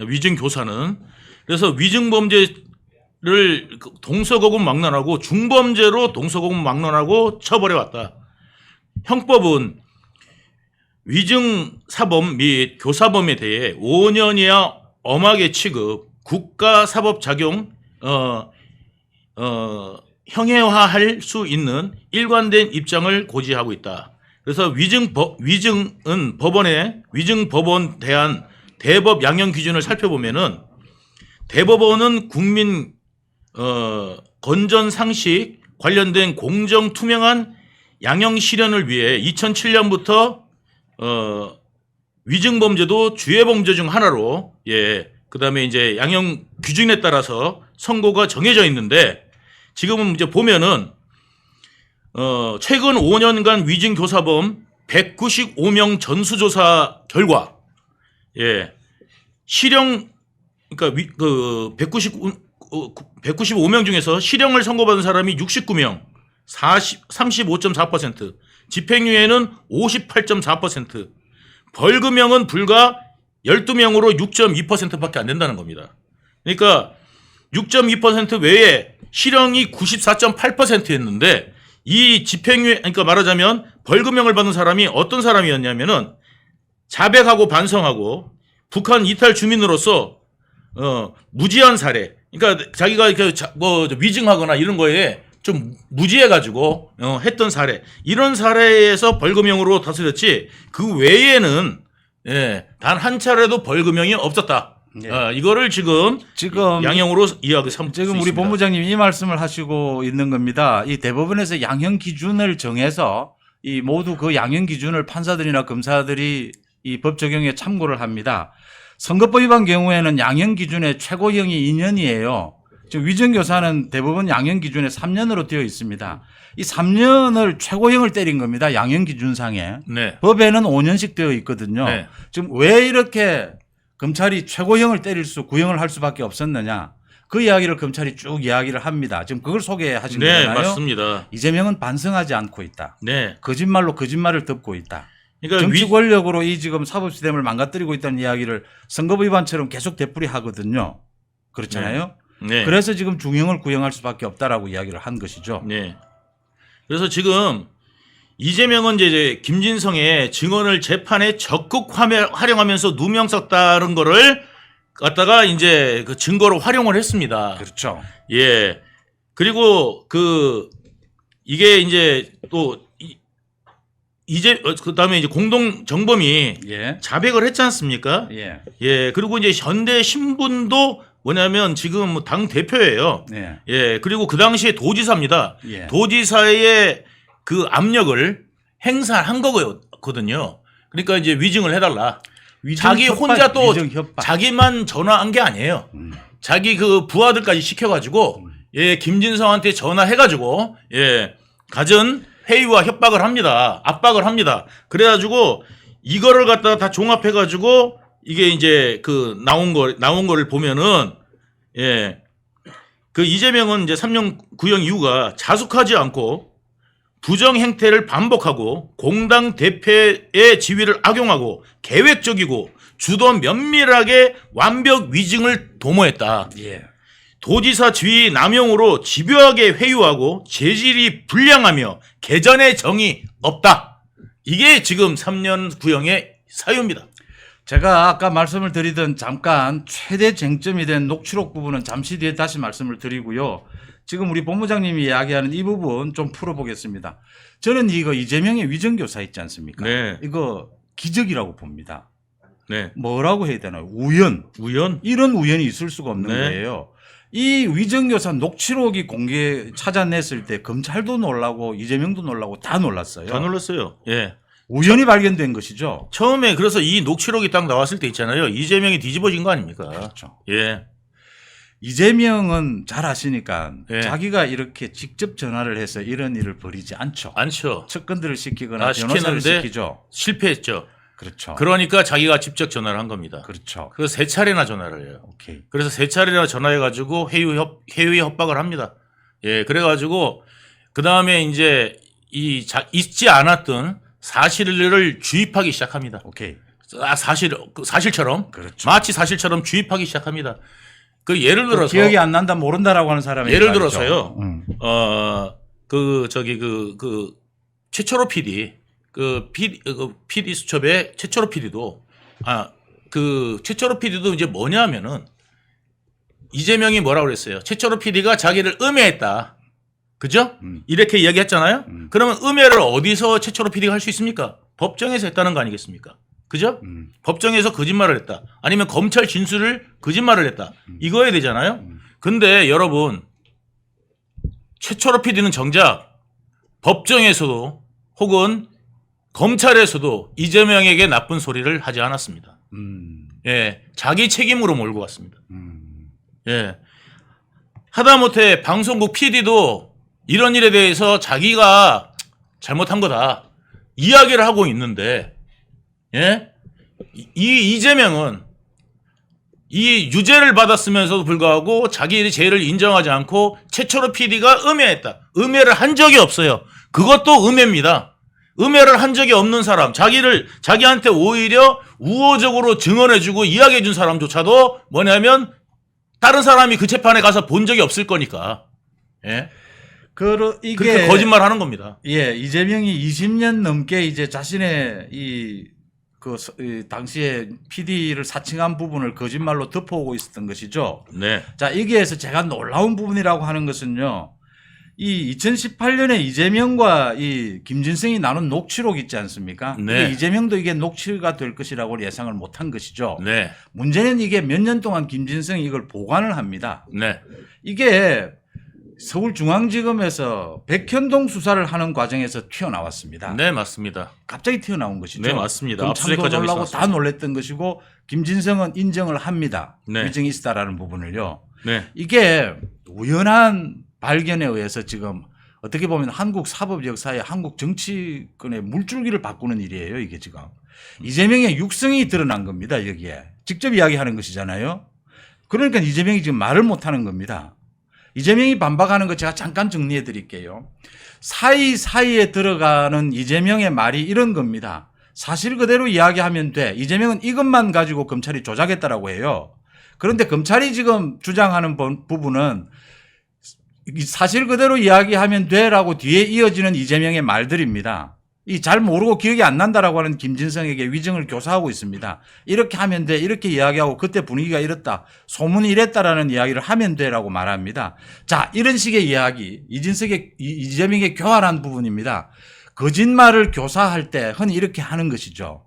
위증교사는. 그래서 위증범죄를 동서고금 막론하고 중범죄로 동서고금 막론하고 처벌해왔다. 형법은 위증사범 및 교사범에 대해 5년 이하 엄하게 취급, 국가사법 작용, 형해화할 수 있는 일관된 입장을 고지하고 있다. 그래서 위증은 법원의 위증법원 대한 대법 양형 기준을 살펴보면은 대법원은 국민 건전 상식 관련된 공정 투명한 양형 실현을 위해 2007년부터 위증범죄도 주의 범죄 중 하나로 그다음에 이제 양형 기준에 따라서 선고가 정해져 있는데 지금은 이제 보면은 최근 5년간 위증교사범 195명 전수조사 결과 실형 그러니까 195명 중에서 실형을 선고받은 사람이 69명 35.4%, 집행유예는 58.4%, 벌금형은 불과 12명으로 6.2%밖에 안 된다는 겁니다. 그러니까 6.2% 외에 실형이 94.8%였는데 이 집행유예 그러니까 말하자면 벌금형을 받은 사람이 어떤 사람이었냐면은 자백하고 반성하고 북한 이탈 주민으로서 무지한 사례 그러니까 자기가 위증하거나 이런 거에 좀 무지해가지고 했던 사례 이런 사례에서 벌금형으로 다스렸지 그 외에는 단 한 차례도 벌금형이 없었다. 이거를 지금 양형으로 이야기 삼 지금 우리 본부장님 이 말씀을 하시고 있는 겁니다. 이 대법원에서 양형 기준을 정해서 이 모두 그 양형 기준을 판사들이나 검사들이 이 법 적용에 참고를 합니다. 선거법 위반 경우에는 양형 기준의 최고형이 2년이에요. 즉 위증교사는 대법원 양형 기준에 3년으로 되어 있습니다. 이 3년을 최고형을 때린 겁니다. 양형 기준상에. 법에는 5년씩 되어 있거든요. 지금 왜 이렇게 검찰이 최고형을 때릴 구형을 할 수밖에 없었느냐. 그 이야기를 검찰이 쭉 이야기를 합니다. 지금 그걸 소개하신 거잖아요. 맞습니다. 이재명은 반성하지 않고 있다. 거짓말로 거짓말을 덮고 있다. 그러니까 정치 권력으로 이 지금 사법 시스템을 망가뜨리고 있다는 이야기를 선거법 위반처럼 계속 되풀이하거든요. 그렇잖아요. 그래서 지금 중형을 구형할 수밖에 없다라고 이야기를 한 것이죠. 그래서 지금 이재명은 이제 김진성의 증언을 재판에 적극 활용하면서 누명 썼다는 거를 갖다가 이제 그 증거로 활용을 했습니다. 그렇죠. 그리고 이게 이제 또 그다음에 이제 공동 정범이 자백을 했지 않습니까? 그리고 이제 현대 신분도 뭐냐면 지금 당 대표예요. 그리고 그 당시에 도지사입니다. 도지사의 그 압력을 행사한 거거든요. 그러니까 이제 위증을 해달라. 자기 혼자 또 자기만 전화한 게 아니에요. 자기 그 부하들까지 시켜가지고 예 김진성한테 전화해가지고 예 갖은 회유와 협박을 합니다. 압박을 합니다. 그래가지고 이거를 갖다가 다 종합해가지고 이게 이제 그 나온 거를 보면은 예 그 이재명은 이제 3년 구형 이유가 자숙하지 않고 부정 행태를 반복하고 공당 대표의 지위를 악용하고 계획적이고 주도 면밀하게 완벽 위증을 도모했다. 예. 도지사 지위 남용으로 집요하게 회유하고 재질이 불량하며 개전의 정이 없다. 이게 지금 3년 구형의 사유입니다. 제가 아까 말씀을 드리던 잠깐 최대 쟁점이 된 녹취록 부분은 잠시 뒤에 다시 말씀을 드리고요. 지금 우리 본부장님이 이야기하는 이 부분 좀 풀어보겠습니다. 저는 이거 이재명의 위정교사 있지 않습니까? 네. 이거 기적이라고 봅니다. 네. 뭐라고 해야 되나요? 우연. 이런 우연이 있을 수가 없는 네. 거예요. 이 위정교사 녹취록이 찾아냈을 때 검찰도 놀라고 이재명도 놀라고 다 놀랐어요. 다 놀랐어요. 예. 우연히 발견된 것이죠. 처음에 그래서 이 녹취록이 딱 나왔을 때 있잖아요. 이재명이 뒤집어진 거 아닙니까? 그렇죠. 예. 이재명은 잘 아시니까 예. 자기가 이렇게 직접 전화를 해서 이런 일을 벌이지 않죠. 않죠. 측근들을 시키거나 아, 변호사를 시키는데 시키죠. 실패했죠. 그렇죠. 그러니까 자기가 직접 전화를 한 겁니다. 그렇죠. 그래서 3차례나 전화를 해요. 오케이. 그래서 3차례나 전화해가지고 회유의 협박을 합니다. 예, 그래가지고 그 다음에 이제 있지 않았던 사실을 주입하기 시작합니다. 오케이. 사실처럼 그렇죠. 마치 사실처럼 주입하기 시작합니다. 그 예를 들어서 기억이 안 난다 모른다라고 하는 사람이 예를 말이죠. 들어서요. 최철호 PD PD 수첩의 최철호 PD도 최철호 PD도 이제 뭐냐면은 이재명이 뭐라고 그랬어요. 최철호 PD가 자기를 음해했다. 그죠? 이렇게 이야기했잖아요. 그러면 음해를 어디서 최철호 PD가 할 수 있습니까? 법정에서 했다는 거 아니겠습니까? 그죠? 법정에서 거짓말을 했다. 아니면 검찰 진술을 거짓말을 했다. 이거야 되잖아요. 근데 여러분 최철호 PD는 정작 법정에서도 혹은 검찰에서도 이재명에게 나쁜 소리를 하지 않았습니다. 예, 자기 책임으로 몰고 갔습니다. 예, 하다못해 방송국 PD도 이런 일에 대해서 자기가 잘못한 거다 이야기를 하고 있는데, 예, 이재명은 이 유죄를 받았으면서도 불구하고 자기의 죄를 인정하지 않고 최철호 PD가 음해했다. 음해를 한 적이 없어요. 그것도 음해입니다. 음해를 한 적이 없는 사람, 자기한테 오히려 우호적으로 증언해주고 이야기해준 사람조차도 뭐냐면 다른 사람이 그 재판에 가서 본 적이 없을 거니까. 예. 이게 그렇게 거짓말 하는 겁니다. 예, 이재명이 20년 넘게 이제 자신의 당시에 PD를 사칭한 부분을 거짓말로 덮어오고 있었던 것이죠. 네. 자, 여기에서 제가 놀라운 부분이라고 하는 것은요. 이 2018년에 이재명과 이 김진성이 나눈 녹취록 있지 않습니까? 네. 이재명도 이게 녹취가 될 것이라고 예상을 못한 것이죠. 네. 문제는 이게 몇 년 동안 김진성이 이걸 보관을 합니다. 네. 이게 서울중앙지검에서 백현동 수사를 하는 과정에서 튀어나왔습니다. 네, 맞습니다. 갑자기 튀어나온 것이죠. 네, 맞습니다. 검찰도 압수수색 과정이 놀라고 있었습니다. 다 놀랬던 것이고 김진성은 인정을 합니다. 네. 위증이 있다라는 부분을요. 네. 이게 우연한 발견에 의해서 지금 어떻게 보면 한국 사법 역사에 한국 정치권의 물줄기를 바꾸는 일이에요. 이게 지금 이재명의 육성이 드러난 겁니다. 여기에 직접 이야기하는 것이잖아요. 그러니까 이재명이 지금 말을 못하는 겁니다. 이재명이 반박하는 거 제가 잠깐 정리해 드릴게요. 사이사이에 들어가는 이재명의 말이 이런 겁니다. 사실 그대로 이야기하면 돼. 이재명은 이것만 가지고 검찰이 조작했다라고 해요. 그런데 검찰이 지금 주장하는 부분은 사실 그대로 이야기하면 돼라고 뒤에 이어지는 이재명의 말들입니다. 이 잘 모르고 기억이 안 난다라고 하는 김진성에게 위증을 교사하고 있습니다. 이렇게 하면 돼. 이렇게 이야기하고 그때 분위기가 이렇다. 소문이 이랬다라는 이야기를 하면 돼라고 말합니다. 자, 이런 식의 이야기. 이재명의 교활한 부분입니다. 거짓말을 교사할 때 흔히 이렇게 하는 것이죠.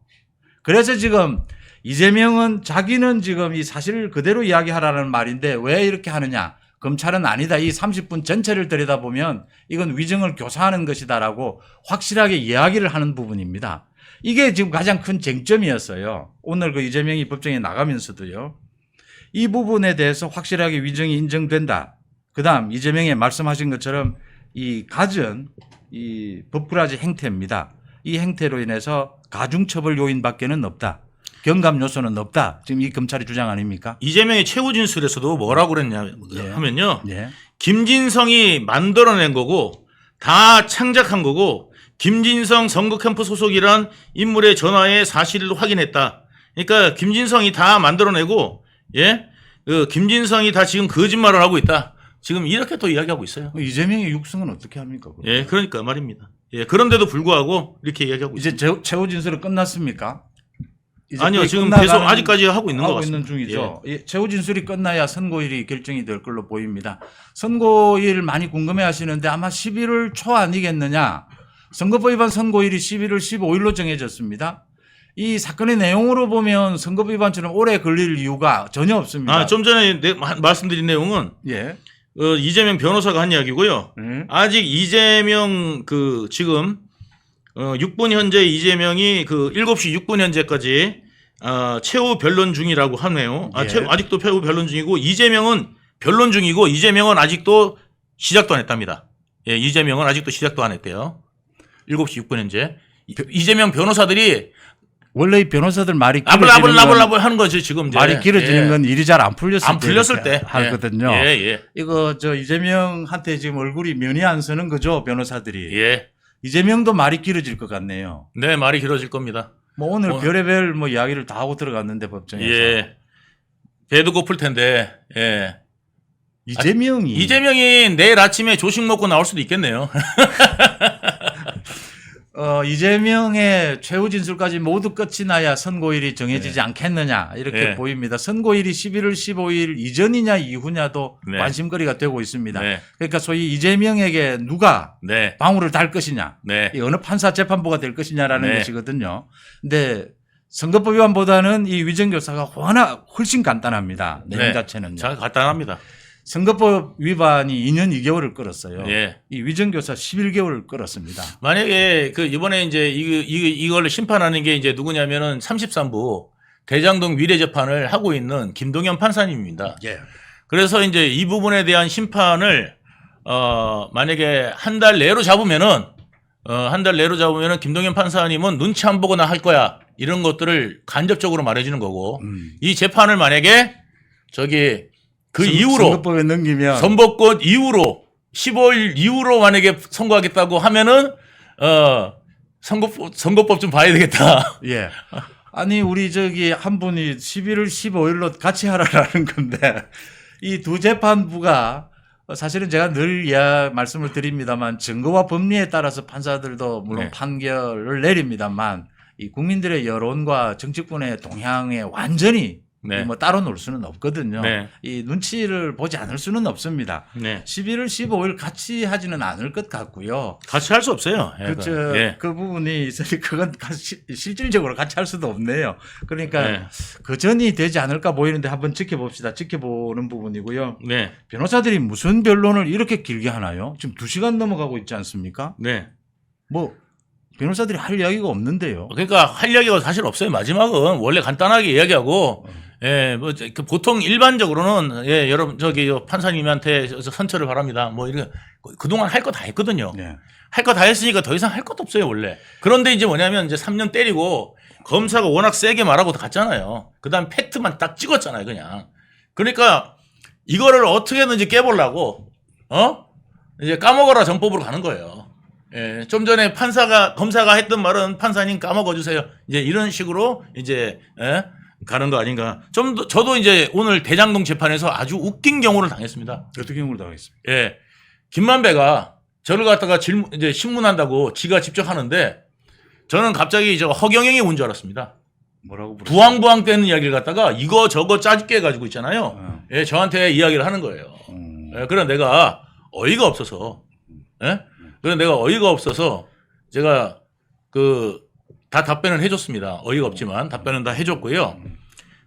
그래서 지금 이재명은 자기는 지금 이 사실을 그대로 이야기하라는 말인데 왜 이렇게 하느냐. 검찰은 아니다. 이 30분 전체를 들여다보면 이건 위증을 교사하는 것이다라고 확실하게 이야기를 하는 부분입니다. 이게 지금 가장 큰 쟁점이었어요. 오늘 그 이재명이 법정에 나가면서도요. 이 부분에 대해서 확실하게 위증이 인정된다. 그다음 이재명이 말씀하신 것처럼 이 갖은 이 법꾸라지 행태입니다. 이 행태로 인해서 가중처벌 요인밖에는 없다. 경감 요소는 없다. 지금 이 검찰의 주장 아닙니까? 이재명의 최후 진술에서도 뭐라고 그랬냐 예. 하면요. 예. 김진성이 만들어낸 거고 다 창작한 거고 김진성 선거 캠프 소속이란 인물의 전화의 사실을 확인했다. 그러니까 김진성이 다 만들어내고 예, 그 김진성이 다 지금 거짓말을 하고 있다. 지금 이렇게 또 이야기하고 있어요. 이재명의 육성은 어떻게 합니까? 그럼? 예, 그러니까 말입니다. 예, 그런데도 불구하고 이렇게 이야기하고 이제 있습니다. 최후 진술은 끝났습니까? 이제 아니요, 거의 지금 끝나가는- 계속 아직까지 하고 있는 것 하고 같습니다. 있는 중이죠. 예, 최후 진술이 끝나야 선고일이 결정이 될 걸로 보입니다. 선고일 많이 궁금해 하시는데 아마 11월 초 아니겠느냐. 선거법 위반 선고일이 11월 15일로 정해졌습니다. 이 사건의 내용으로 보면 선거법 위반처럼 오래 걸릴 이유가 전혀 없습니다. 아, 좀 전에 말씀드린 내용은 예. 이재명 변호사가 한 이야기고요. 음. 아직 이재명 그 지금 6분 현재 이재명이 그 7시 6분 현재까지 최후 변론 중이라고 하네요. 예. 아직도 최후 변론 중이고 이재명은 변론 중이고 이재명은 아직도 시작도 안 했답니다. 예, 이재명은 아직도 시작도 안 했대요. 7시 6분 현재. 이재명 변호사들이 원래 이 변호사들 말이 길어지는 아블라블라블 하는 거지 지금 이제. 말이 길어지는 예. 건 일이 잘 안 풀렸을 안 풀렸을 때 하거든요. 예, 예. 이거 저 이재명한테 지금 얼굴이 면이 안 서는 거죠, 변호사들이. 예. 이재명도 말이 길어질 것 같네요. 네, 말이 길어질 겁니다. 뭐 오늘 별의별 뭐 이야기를 다 하고 들어갔는데 법정에서. 예. 배도 고플 텐데. 예. 이재명이 내일 아침에 조식 먹고 나올 수도 있겠네요. 이재명의 최후 진술까지 모두 끝이 나야 선고일이 정해지지 네. 않겠느냐 이렇게 네. 보입니다. 선고일이 11월 15일 이전이냐 이후냐도 네. 관심거리가 되고 있습니다. 네. 그러니까 소위 이재명에게 누가 네. 방울을 달 것이냐, 네. 이 어느 판사 재판부가 될 것이냐라는 네. 것이거든요. 근데 선거법 위반보다는 이 위정교사가 훨씬 간단합니다. 내용 네. 자체는요. 자, 간단합니다. 선거법 위반이 2년 2개월을 끌었어요. 예. 이 위정교사 11개월을 끌었습니다. 만약에 그 이번에 이제 이걸 심판하는 게 이제 누구냐면은 33부 대장동 위례 재판을 하고 있는 김동현 판사님입니다. 예. 그래서 이제 이 부분에 대한 심판을 만약에 한 달 내로 잡으면은 김동현 판사님은 눈치 안 보거나 할 거야. 이런 것들을 간접적으로 말해주는 거고 이 재판을 만약에 그 이후로 선거법에 넘기면 선거권 이후로 15일 이후로 만약에 선고하겠다고 하면은 선거법 좀 봐야 되겠다. 예. 아니 우리 저기 한 분이 11월 15일로 같이 하라라는 건데 이 두 재판부가 사실은 제가 늘 말씀을 드립니다만 증거와 법리에 따라서 판사들도 물론 네. 판결을 내립니다만 이 국민들의 여론과 정치권의 동향에 완전히 네. 뭐 따로 놀 수는 없거든요. 네. 이 눈치를 보지 않을 수는 없습니다. 네. 11월 15일 같이 하지는 않을 것 같고요. 같이 할 수 없어요. 예, 그렇죠. 예. 그 부분이 있으니 그건 실질적으로 같이 할 수도 없네요. 그러니까 네. 그 전이 되지 않을까 보이는데 한번 지켜봅시다. 지켜보는 부분이고요. 네. 변호사들이 무슨 변론을 이렇게 길게 하나요? 지금 2시간 넘어가고 있지 않습니까? 네. 뭐 변호사들이 할 이야기가 없는데요. 그러니까 할 이야기가 사실 없어요. 마지막은 원래 간단하게 이야기하고 예, 뭐 보통 일반적으로는 예, 여러분 판사님한테 선처를 바랍니다. 뭐 이런 그동안 할 거 다 했거든요. 네. 할 거 다 했으니까 더 이상 할 것도 없어요, 원래. 그런데 이제 뭐냐면 이제 3년 때리고 검사가 워낙 세게 말하고 갔잖아요. 그다음 팩트만 딱 찍었잖아요, 그냥. 그러니까 이거를 어떻게든지 깨보려고 이제 까먹어라 전법으로 가는 거예요. 예, 좀 전에 검사가 했던 말은 판사님 까먹어 주세요. 이제 이런 식으로 이제 가는 거 아닌가. 저도 이제 오늘 대장동 재판에서 아주 웃긴 경우를 당했습니다. 어떻게 경우를 당했습니까? 예. 김만배가 저를 갖다가 이제 신문한다고 지가 직접 하는데 저는 갑자기 허경영이 온 줄 알았습니다. 뭐라고 부르죠? 부황부황 떼는 이야기를 갖다가 이거 저거 짜집게 해가지고 있잖아요. 예, 저한테 이야기를 하는 거예요. 예, 그래 내가 어이가 없어서 제가 다 답변을 해줬습니다. 어이가 없지만 답변은 다 해줬고요.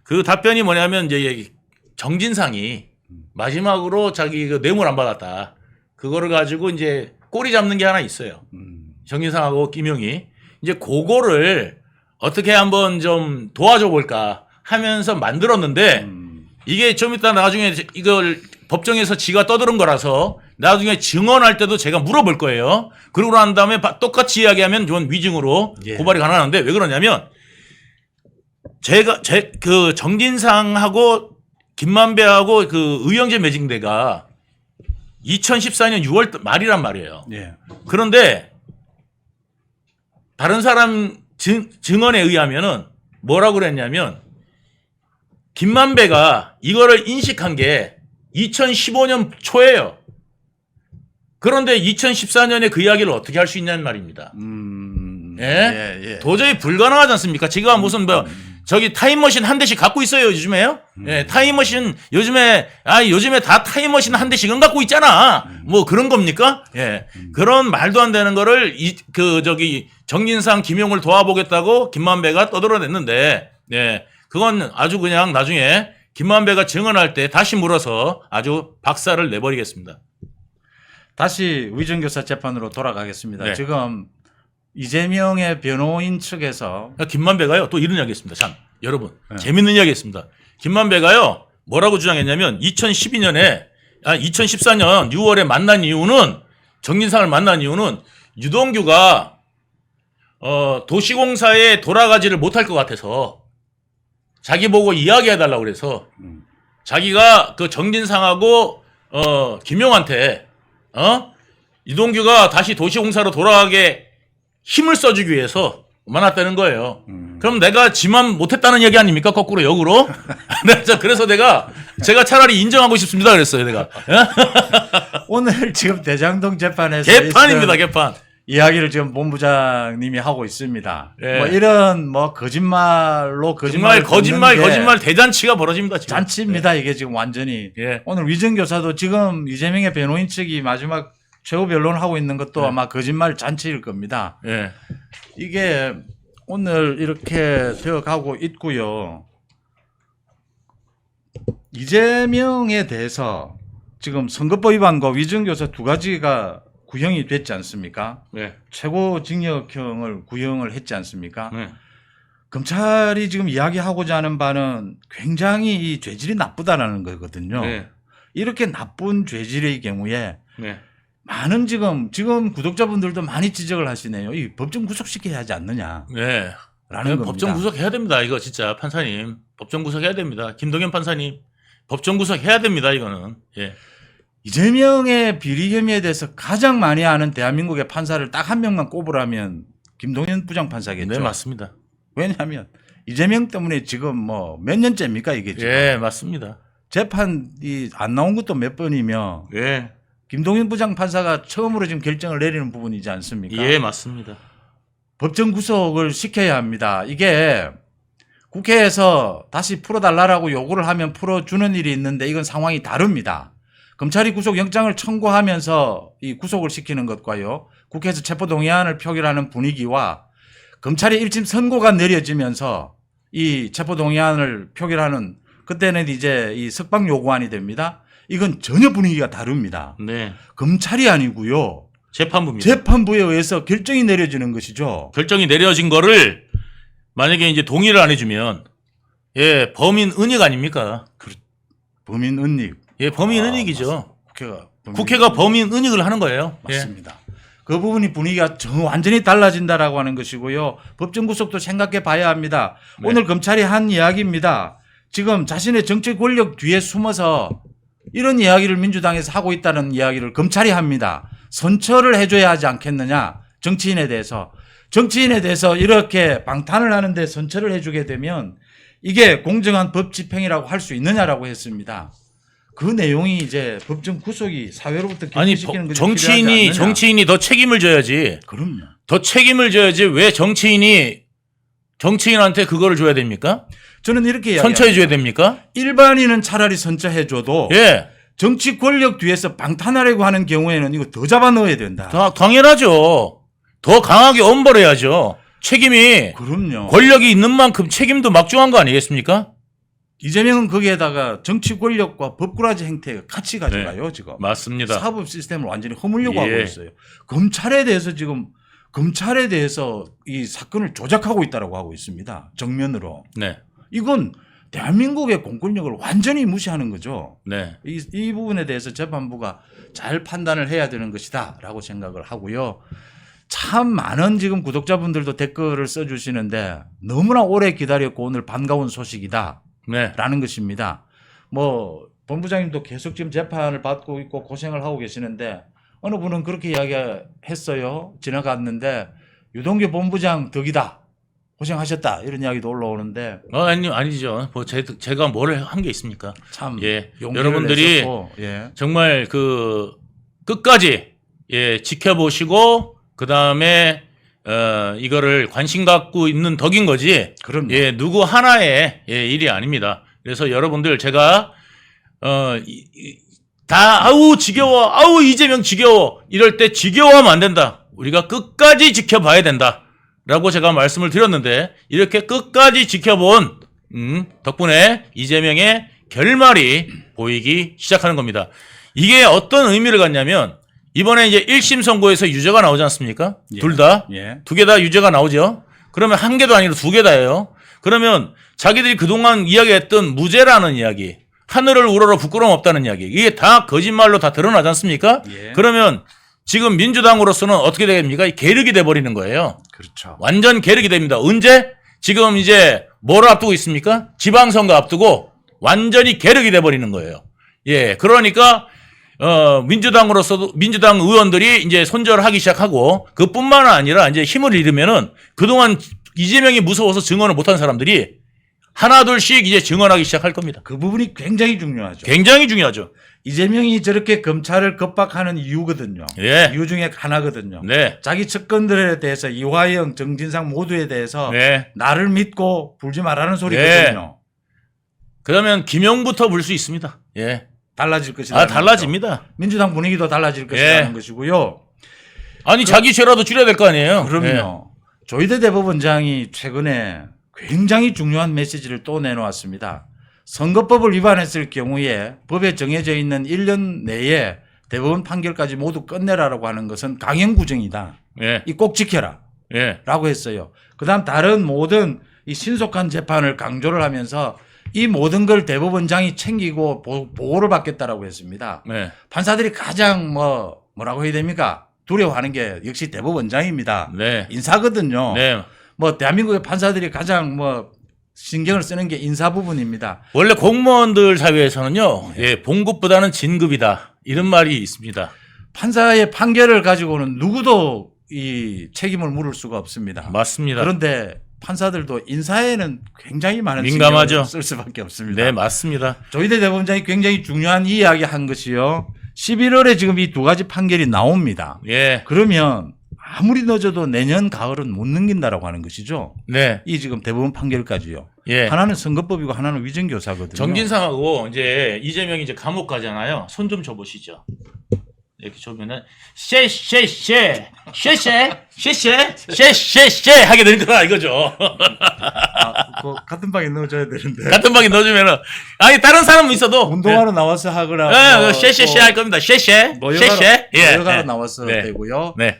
그 답변이 뭐냐면 이제 정진상이 마지막으로 자기 그 뇌물 안 받았다. 그거를 가지고 이제 꼬리 잡는 게 하나 있어요. 정진상하고 김용이 이제 그거를 어떻게 한번 좀 도와줘 볼까 하면서 만들었는데 이게 좀 이따 나중에 이걸 법정에서 지가 떠드는 거라서 나중에 증언할 때도 제가 물어볼 거예요. 그러고 난 다음에 똑같이 이야기하면 이건 위증으로 예. 고발이 가능한데 왜 그러냐면 그 정진상하고 김만배하고 그 의형제 매징대가 2014년 6월 말이란 말이에요. 예. 그런데 다른 사람 증언에 의하면은 뭐라고 그랬냐면 김만배가 이거를 인식한 게 2015년 초예요. 그런데 2014년에 그 이야기를 어떻게 할 수 있냐는 말입니다. 예? 도저히 불가능하지 않습니까? 지금 무슨 뭐 저기 타임머신 한 대씩 갖고 있어요, 요즘에요? 예, 타임머신 요즘에 다 타임머신 한 대씩은 갖고 있잖아. 뭐 그런 겁니까? 예. 그런 말도 안 되는 거를 정진상 김용을 도와보겠다고 김만배가 떠들어냈는데 예. 그건 아주 그냥 나중에 김만배가 증언할 때 다시 물어서 아주 박살을 내버리겠습니다. 다시 위정교사 재판으로 돌아가겠습니다. 네. 지금 이재명의 변호인 측에서 김만배가요 또 이런 이야기 했습니다. 참 여러분 네. 재밌는 이야기 했습니다. 김만배가요 뭐라고 주장했냐면 2014년 6월에 만난 이유는 정진상을 만난 이유는 유동규가 도시공사에 돌아가지를 못할 것 같아서 자기 보고 이야기해달라고 그래서 자기가 그 정진상하고 김용한테 유동규가 다시 도시공사로 돌아가게 힘을 써주기 위해서 만났다는 거예요. 그럼 내가 지만 못했다는 얘기 아닙니까? 거꾸로 역으로. 그래서 제가 차라리 인정하고 싶습니다. 그랬어요. 내가. 오늘 지금 대장동 재판에서 개판입니다. 개판. 이야기를 지금 본부장님이 하고 있습니다. 예. 뭐 이런 뭐 거짓말로 정말 거짓말 대잔치가 벌어집니다. 지금. 잔치입니다. 이게 지금 완전히. 예. 오늘 위정교사도 지금 이재명의 변호인 측이 마지막 최후 변론을 하고 있는 것도 예. 아마 거짓말 잔치일 겁니다. 예. 이게 오늘 이렇게 되어가고 있고요. 이재명에 대해서 지금 선거법 위반과 위정교사 두 가지가 구형이 됐지 않습니까? 네. 최고징역형을 구형을 했지 않습니까? 네. 검찰이 지금 이야기하고자 하는 바는 굉장히 이 죄질이 나쁘다라는 거거든요. 네. 이렇게 나쁜 죄질의 경우에 네. 많은 지금 구독자분들도 많이 지적을 하시네요. 이 법정 구속시켜야 하지 않느냐. 네. 라는 겁니다. 법정 구속해야 됩니다. 이거 진짜 판사님. 법정 구속해야 됩니다. 김동연 판사님. 법정 구속해야 됩니다. 이거는. 예. 이재명의 비리 혐의에 대해서 가장 많이 아는 대한민국의 판사를 딱 한 명만 꼽으라면 김동연 부장판사겠죠. 네, 맞습니다. 왜냐하면 이재명 때문에 지금 뭐 몇 년째입니까 이게 지금. 예, 맞습니다. 재판이 안 나온 것도 몇 번이며 예. 김동연 부장판사가 처음으로 지금 결정을 내리는 부분이지 않습니까? 예, 맞습니다. 법정 구속을 시켜야 합니다. 이게 국회에서 다시 풀어달라고 요구를 하면 풀어주는 일이 있는데 이건 상황이 다릅니다. 검찰이 구속영장을 청구하면서 이 구속을 시키는 것과요. 국회에서 체포동의안을 표결하는 분위기와 검찰이 일심 선고가 내려지면서 이 체포동의안을 표결하는 그때는 이제 이 석방 요구안이 됩니다. 이건 전혀 분위기가 다릅니다. 네. 검찰이 아니고요. 재판부입니다. 재판부에 의해서 결정이 내려지는 것이죠. 결정이 내려진 거를 만약에 이제 동의를 안 해주면 예, 범인 은닉 아닙니까? 범인 은닉. 예, 범인 은닉이죠. 국회가 범인 은닉을 하는 거예요. 맞습니다. 그 부분이 분위기가 완전히 달라진다라고 하는 것이고요. 법정 구속도 생각해 봐야 합니다. 네. 오늘 검찰이 한 이야기입니다. 지금 자신의 정치 권력 뒤에 숨어서 이런 이야기를 민주당에서 하고 있다는 이야기를 검찰이 합니다. 선처를 해줘야 하지 않겠느냐. 정치인에 대해서 이렇게 방탄을 하는데 선처를 해주게 되면 이게 공정한 법 집행이라고 할 수 있느냐라고 했습니다. 그 내용이 이제 법정 구속이 사회로부터 결정시키는 것이 정치인이 더 책임을 져야지. 그럼요. 더 책임을 져야지 왜 정치인한테 그거를 줘야 됩니까? 저는 이렇게 선처해 줘야 됩니까? 일반인은 차라리 선처해줘도 예. 정치 권력 뒤에서 방탄하려고 하는 경우에는 이거 더 잡아 넣어야 된다. 당연하죠. 더 강하게 엄벌해야죠. 책임이 그럼요. 권력이 있는 만큼 책임도 막중한 거 아니겠습니까? 이재명은 거기에다가 정치 권력과 법꾸라지 행태가 같이 가져가요. 지금. 맞습니다. 사법 시스템을 완전히 허물려고 예. 하고 있어요. 검찰에 대해서 이 사건을 조작하고 있다고 하고 있습니다. 정면으로. 네. 이건 대한민국의 공권력을 완전히 무시하는 거죠. 네. 이 부분에 대해서 재판부가 잘 판단을 해야 되는 것이다라고 생각을 하고요. 참 많은 지금 구독자분들도 댓글을 써주시는데 너무나 오래 기다렸고 오늘 반가운 소식이다라는 네. 것입니다. 뭐 본부장님도 계속 지금 재판을 받고 있고 고생을 하고 계시는데 어느 분은 그렇게 이야기했어요. 지나갔는데 유동규 본부장 덕이다. 고생하셨다. 이런 이야기도 올라오는데 아니죠. 뭐 제가 뭘 한 게 있습니까? 참 예. 용기를 여러분들이 내셨고, 예. 정말 그 끝까지 예, 지켜보시고 그다음에 이거를 관심 갖고 있는 덕인 거지. 그럼요. 예, 누구 하나의 예, 일이 아닙니다. 그래서 여러분들 제가 다 아우 지겨워. 아우 이재명 지겨워. 이럴 때 지겨워하면 안 된다. 우리가 끝까지 지켜봐야 된다. 라고 제가 말씀을 드렸는데 이렇게 끝까지 지켜본 덕분에 이재명의 결말이 보이기 시작하는 겁니다. 이게 어떤 의미를 갖냐면 이번에 이제 1심 선고에서 유죄가 나오지 않습니까? 예. 둘 다. 예. 두 개 다 유죄가 나오죠. 그러면 한 개도 아니라 두 개 다예요. 그러면 자기들이 그동안 이야기했던 무죄라는 이야기, 하늘을 우러러 부끄러움 없다는 이야기, 이게 다 거짓말로 다 드러나지 않습니까? 예. 그러면 지금 민주당으로서는 어떻게 됩니까? 계륵이 돼버리는 거예요. 그렇죠. 완전 계륵이 됩니다. 언제? 지금 이제 뭐를 앞두고 있습니까? 지방선거 앞두고 완전히 계륵이 돼버리는 거예요. 예, 그러니까 민주당으로서도 민주당 의원들이 이제 손절하기 시작하고 그뿐만 아니라 이제 힘을 잃으면은 그동안 이재명이 무서워서 증언을 못한 사람들이 하나둘씩 이제 증언하기 시작할 겁니다. 그 부분이 굉장히 중요하죠. 굉장히 중요하죠. 이재명이 저렇게 검찰을 겁박하는 이유거든요. 예. 이유 중에 하나거든요. 네. 자기 측근들에 대해서 이화영, 정진상 모두에 대해서 네. 나를 믿고 불지 말라는 소리거든요. 그러면 김용부터 물 수 있습니다. 예. 달라질 것이다. 달라집니다. 민주당 분위기도 달라질 것이라는 것이고요. 아니 자기 죄라도 줄여야 될 거 아니에요. 그럼요. 조희대 대법원장이 최근에 굉장히 중요한 메시지를 또 내놓았습니다. 선거법을 위반했을 경우에 법에 정해져 있는 1년 내에 대법원 판결까지 모두 끝내라라고 하는 것은 강형구정이다. 예. 이 꼭 지켜라. 예. 라고 했어요. 그다음 다른 모든 이 신속한 재판을 강조를 하면서 이 모든 걸 대법원장이 챙기고 보호를 받겠다라고 했습니다. 네. 판사들이 가장 뭐라고 해야 됩니까? 두려워하는 게 역시 대법원장입니다. 네. 인사거든요. 네. 뭐 대한민국의 판사들이 가장 신경을 쓰는 게 인사 부분입니다. 원래 공무원들 사회에서는요, 예, 봉급보다는 진급이다. 이런 말이 있습니다. 판사의 판결을 가지고는 누구도 이 책임을 물을 수가 없습니다. 맞습니다. 그런데 판사들도 인사에는 굉장히 많은 민감하죠. 신경을 쓸 수밖에 없습니다. 네, 맞습니다. 조희대 대법원장이 굉장히 중요한 이야기 한 것이요. 11월에 지금 이 두 가지 판결이 나옵니다. 예. 그러면 아무리 늦어도 내년 가을은 못 넘긴다라고 하는 것이죠. 네. 이 지금 대법원 판결까지요. 예. 하나는 선거법이고 하나는 위정교사거든요. 정진상하고 이제 이재명이 이제 감옥 가잖아요. 손 좀 줘보시죠. 이렇게 줘면은 쉐쉐쉐 쉐쉐 쉐쉐 쉐쉐쉐 하게 되는 거다 이거죠. 같은 방에 넣어줘야 되는데. 같은 방에 넣어주면은 아니 다른 사람은 있어도 운동하러 나와서 하거나 쉐쉐쉐 할 겁니다. 쉐쉐 모여가러 쉐쉐 나와서 네. 되고요. 네.